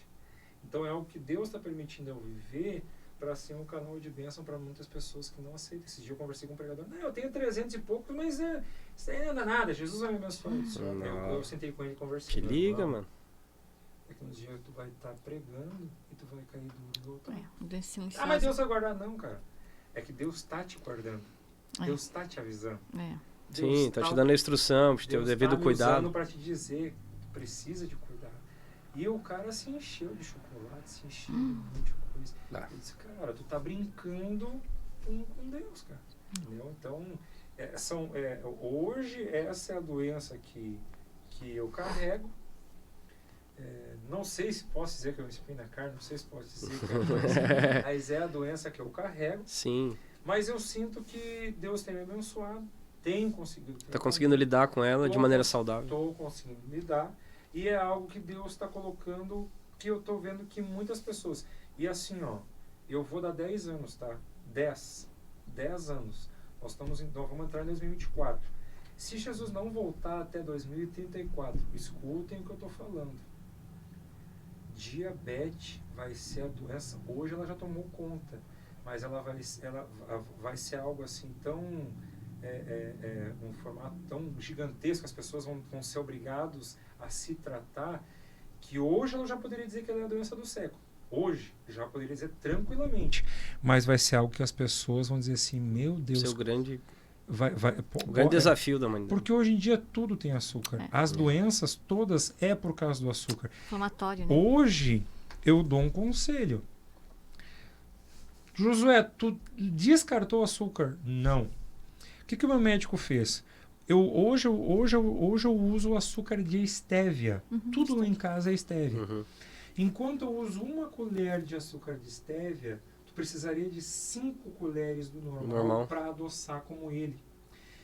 Então é algo que Deus está permitindo eu viver para ser um canal de bênção para muitas pessoas que não aceitam. Esse dia eu conversei com um pregador. Não, eu tenho 300 e poucos, mas isso aí não dá nada. Jesus vai me abençoar isso. Eu sentei com ele e conversei. Te liga, mano. É que uns dias tu vai estar pregando e tu vai cair do outro. Mas Deus vai guardar. Não, cara. É que Deus está te guardando. Deus está te avisando. Sim, tá te dando a instrução, te ter o devido cuidado. Para te dizer que tu precisa de cuidar. E o cara se encheu de chocolate, se encheu de um monte de coisa. Eu disse, cara, tu tá brincando com Deus, cara. Entendeu? Então, hoje essa é a doença que eu carrego. Não sei se posso dizer que eu me espinho na carne, não sei se posso dizer que mas é a doença que eu carrego. Sim. Mas eu sinto que Deus tem me abençoado, tem conseguido. Tá conseguindo lidar com ela de maneira saudável. Estou conseguindo lidar. E é algo que Deus está colocando, que eu estou vendo que muitas pessoas... E assim, eu vou dar 10 anos, tá? 10 anos. Nós vamos entrar em 2024. Se Jesus não voltar até 2034, escutem o que eu estou falando. Diabetes vai ser a doença. Hoje ela já tomou conta, mas ela vai ser algo assim tão... um formato tão gigantesco, as pessoas vão ser obrigados a se tratar, que hoje ela já poderia dizer que ela é a doença do século. Hoje, já poderia dizer tranquilamente. Mas vai ser algo que as pessoas vão dizer assim, meu Deus... Seu grande... O grande desafio da humanidade. Porque hoje em dia tudo tem açúcar. As doenças todas é por causa do açúcar. Inflamatório, né? Hoje, eu dou um conselho. Josué, tu descartou o açúcar? Não. O que o meu médico fez? Hoje eu uso o açúcar de estévia. Tudo lá em casa é estévia. Enquanto eu uso 1 colher de açúcar de estévia, tu precisaria de 5 colheres do normal para adoçar como ele.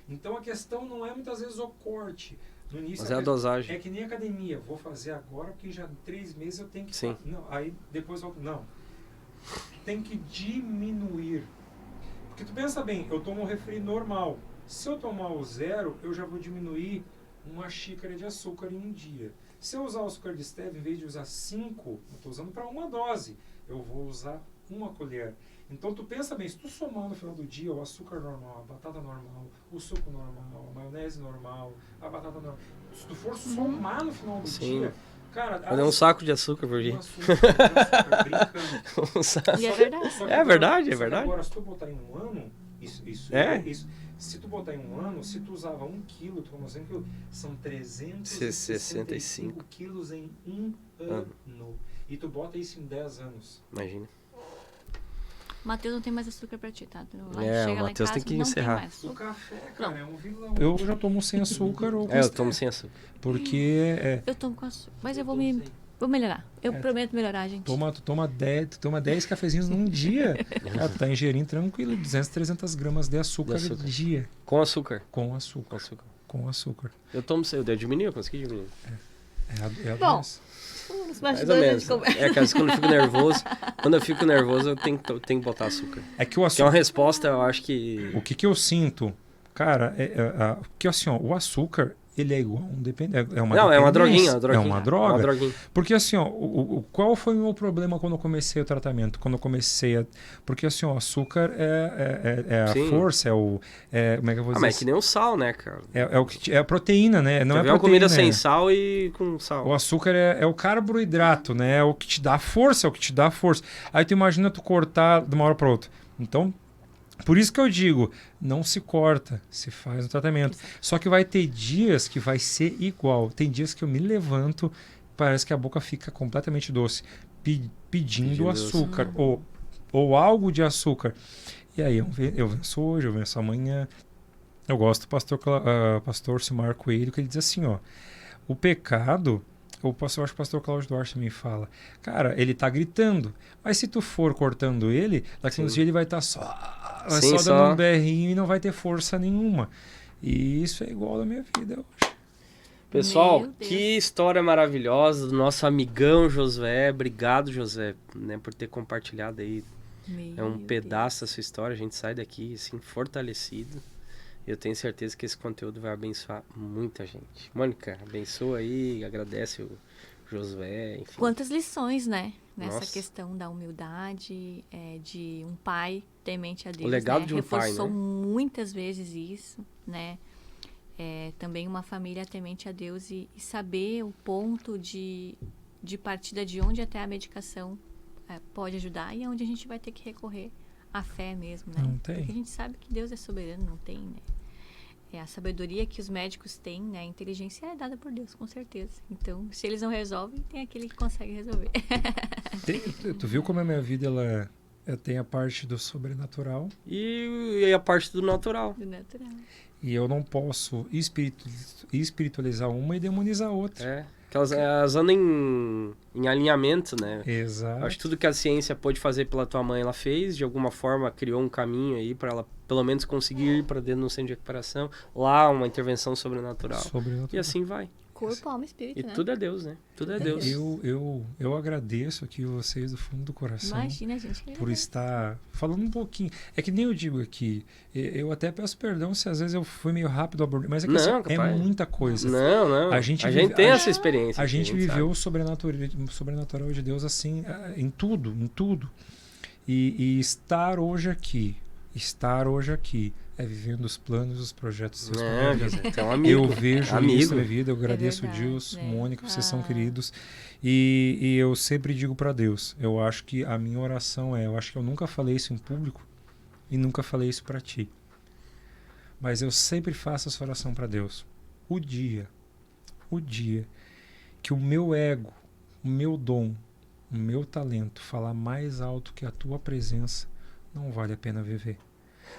Então a questão não é muitas vezes o corte. No início, mas é a dosagem. É que nem academia. Vou fazer agora porque já em 3 meses eu tenho que... Sim. Não, aí depois eu... Não. Tem que diminuir. Porque tu pensa bem, eu tomo um refri normal. Se eu tomar o 0, eu já vou diminuir 1 xícara de açúcar em um dia. Se eu usar o açúcar de stevia, em vez de usar 5, eu estou usando para 1 dose. Eu vou usar 1 colher. Então tu pensa bem, se tu somar no final do dia o açúcar normal, a batata normal, o suco normal, a maionese normal, a batata normal. Se tu for somar no final do dia, cara... Mas é um saco de açúcar por dia. E é verdade. É verdade, é verdade. Agora, se tu botar em um ano, isso. Se tu botar em um ano, se tu usava 1 quilo, tu como 100 quilos, são 365 quilos em um ano. E tu bota isso em 10 anos. Imagina. Matheus não tem mais açúcar pra ti, tá? O Matheus tem que encerrar. O café, cara, é um vilão. Eu já tomo sem açúcar ou com eu tomo sem açúcar. Porque... Eu tomo com açúcar, mas eu vou melhorar. Eu prometo melhorar, gente. Tu toma 10 cafezinhos num dia. Cara, tu tá ingerindo tranquilo 200, 300 gramas de açúcar de dia. Com açúcar? Com açúcar. Com açúcar. Eu tomo, eu diminui, eu consegui diminuir. É a bom, mais ou menos. Cara, quando eu fico nervoso, eu tenho que botar açúcar. É que o açúcar... Que é uma resposta, eu acho que... O que eu sinto, cara, que assim, ó, o açúcar... Ele é igual um dependente. É uma droguinha. É uma droga. Porque assim, ó, qual foi o meu problema quando eu comecei o tratamento? Quando eu comecei Porque assim, ó, o açúcar é a força, como é que eu vou dizer? Mas é que nem o sal, né, cara? É a proteína, né? Não é uma comida sem sal e com sal. O açúcar é o carboidrato, né? É o que te dá força, Aí tu imagina tu cortar de uma hora para outra. Então... Por isso que eu digo, não se corta, se faz um tratamento. Só que vai ter dias que vai ser igual. Tem dias que eu me levanto, parece que a boca fica completamente doce, pedindo açúcar ou algo de açúcar. E aí eu venço hoje, eu venço amanhã. Eu gosto do pastor Silmar Coelho, que ele diz assim, ó, o pecado... Eu acho que o pastor Cláudio Duarte também fala. Cara, ele tá gritando. Mas se tu for cortando ele, daqui uns dias ele vai estar só dando um berrinho e não vai ter força nenhuma. E isso é igual da minha vida hoje. Pessoal, que história maravilhosa do nosso amigão Josué. Obrigado, Josué, né, por ter compartilhado aí. Pedaço da sua história. A gente sai daqui assim, fortalecido. Eu tenho certeza que esse conteúdo vai abençoar muita gente. Mônica, abençoa aí, agradece o Josué, enfim. Quantas lições, né? Nessa questão da humildade, de um pai temente a Deus. O legado de um pai, né? Reforçou muitas vezes isso, né? Também uma família temente a Deus e saber o ponto de partida de onde até a medicação pode ajudar e onde a gente vai ter que recorrer à fé mesmo, né? Não tem. Porque a gente sabe que Deus é soberano, não tem, né? A sabedoria que os médicos têm, né? A inteligência é dada por Deus, com certeza. Então, se eles não resolvem, tem aquele que consegue resolver. Tu viu como a minha vida, ela tem a parte do sobrenatural. E a parte do natural. Do natural. E eu não posso espiritualizar uma e demonizar a outra. Que elas andam em alinhamento, né? Exato. Acho que tudo que a ciência pôde fazer pela tua mãe, ela fez. De alguma forma, criou um caminho aí para ela, pelo menos, conseguir ir para dentro do centro de recuperação. Lá, uma intervenção sobrenatural. E assim vai. Corpo, alma e espírito, né? Tudo é Deus, né? Tudo é Deus. Eu agradeço aqui vocês do fundo do coração. Imagina, gente. Por estar falando um pouquinho. É que nem eu digo aqui. Eu até peço perdão se às vezes eu fui meio rápido a abordar. Mas é que é muita coisa. Não. A gente tem essa experiência. A gente viveu o sobrenatural de Deus assim, em tudo. E estar hoje aqui, estar hoje aqui é vivendo os planos, os projetos dos José, é um amigo. Eu vejo isso na minha vida, eu agradeço verdade, Deus, Mônica, vocês são Ah. queridos. E eu sempre digo para Deus, eu acho que a minha oração eu acho que eu nunca falei isso em público e nunca falei isso para ti. Mas eu sempre faço essa oração para Deus. O dia que o meu ego, o meu dom, o meu talento falar mais alto que a tua presença, não vale a pena viver.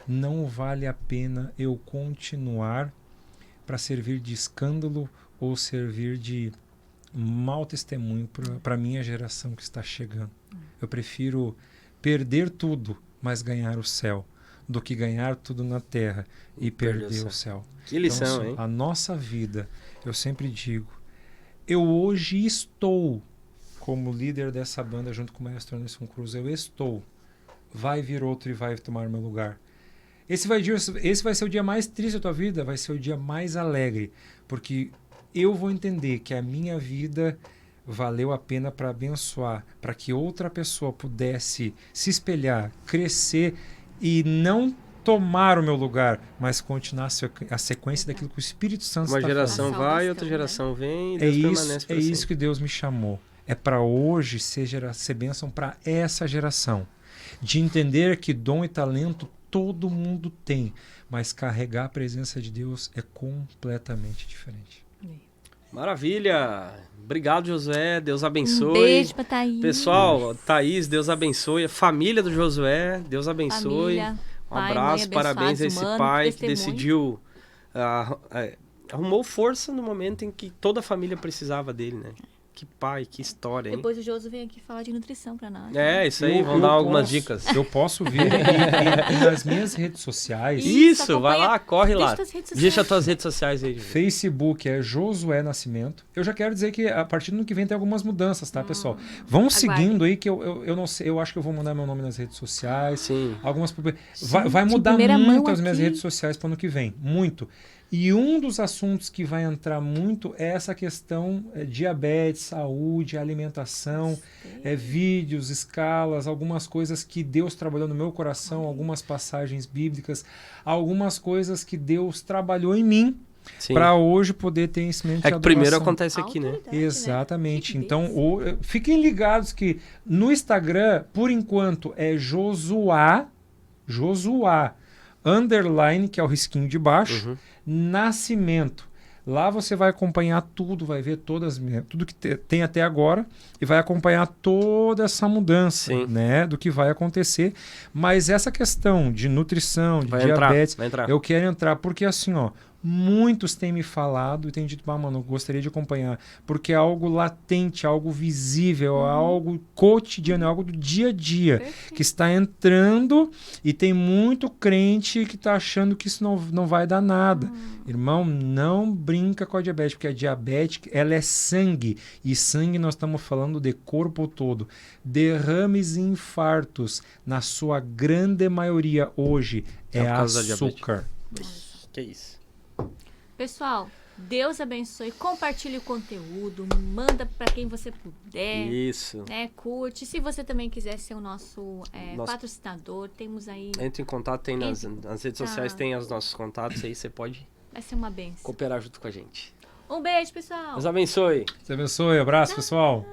Não vale a pena eu continuar para servir de escândalo ou servir de mau testemunho para a minha geração que está chegando. Eu prefiro perder tudo, mas ganhar o céu, do que ganhar tudo na terra e perder o céu. Que lição, então, hein? A nossa vida, eu sempre digo, eu hoje estou como líder dessa banda junto com o Maestro Anderson Cruz, eu estou. Vai vir outro e vai tomar meu lugar. Esse vai ser o dia mais triste da tua vida, vai ser o dia mais alegre, porque eu vou entender que a minha vida valeu a pena para abençoar, para que outra pessoa pudesse se espelhar, crescer e não tomar o meu lugar, mas continuar a sequência daquilo que o Espírito Santo está fazendo. Uma geração vai, outra geração vem e É Deus isso, permanece para sempre. isso que Deus me chamou. É para hoje ser bênção para essa geração. De entender que dom e talento todo mundo tem, mas carregar a presença de Deus é completamente diferente. Maravilha! Obrigado, Josué. Deus abençoe. Um beijo pra Thaís. Pessoal, Thaís, Deus abençoe. A família do Josué, Deus abençoe. Família, Um pai, abraço, mãe, parabéns a esse abençoados, pai humanos, que testemunho. decidiu... arrumou força no momento em que toda a família precisava dele, né? Que pai, que história, hein? Depois o Josu vem aqui falar de nutrição pra nós. É, isso aí, Eu vamos dar algumas posso- dicas. Eu posso vir e nas minhas redes sociais, Isso, vai acompanha- lá, corre lá. Deixa tuas redes sociais. Deixa as tuas redes sociais aí. Josué. Facebook é Josué Nascimento. Eu já quero dizer que a partir do ano que vem tem algumas mudanças, tá, pessoal? Vão seguindo aí que eu não sei, eu acho que eu vou mudar meu nome nas redes sociais. Sim. Algumas vai Gente, mudar primeira muito mão as minhas aqui. redes sociais para o ano que vem, muito. E um dos assuntos que vai entrar muito é essa questão diabetes, saúde, alimentação, vídeos, escalas, algumas coisas que Deus trabalhou no meu coração, algumas passagens bíblicas, algumas coisas que Deus trabalhou em mim Sim. para hoje poder ter esse momento É de que primeiro adoração. acontece aqui, né? Autoridade, Exatamente. Que Então, beleza. fiquem ligados que no Instagram, por enquanto, é Josuá, underline, que é o risquinho de baixo, Nascimento. Lá você vai acompanhar tudo, vai ver tudo que tem até agora e vai acompanhar toda essa mudança, Sim. né, do que vai acontecer. Mas essa questão de nutrição, de Vai diabetes, entrar. eu quero entrar porque assim, ó, muitos têm me falado e têm dito, mano, eu gostaria de acompanhar, porque é algo latente, algo visível, é algo cotidiano, é algo do dia a dia, Perfeito. que está entrando e tem muito crente que está achando que isso não vai dar nada. Irmão, não brinca com a diabetes, porque a diabetes, ela é sangue, e sangue nós estamos falando de corpo todo. Derrames e infartos, na sua grande maioria hoje, É é por causa da diabetes. açúcar. Que isso. Pessoal, Deus abençoe. Compartilhe o conteúdo. Manda pra quem você puder. Isso. Né, curte. Se você também quiser ser o nosso Nosso- patrocinador, temos aí. Entre em contato, tem nas redes sociais, Tá. tem os nossos contatos aí, você pode Vai ser uma benção. cooperar junto com a gente. Um beijo, pessoal. Deus abençoe. Deus abençoe, abraço, pessoal.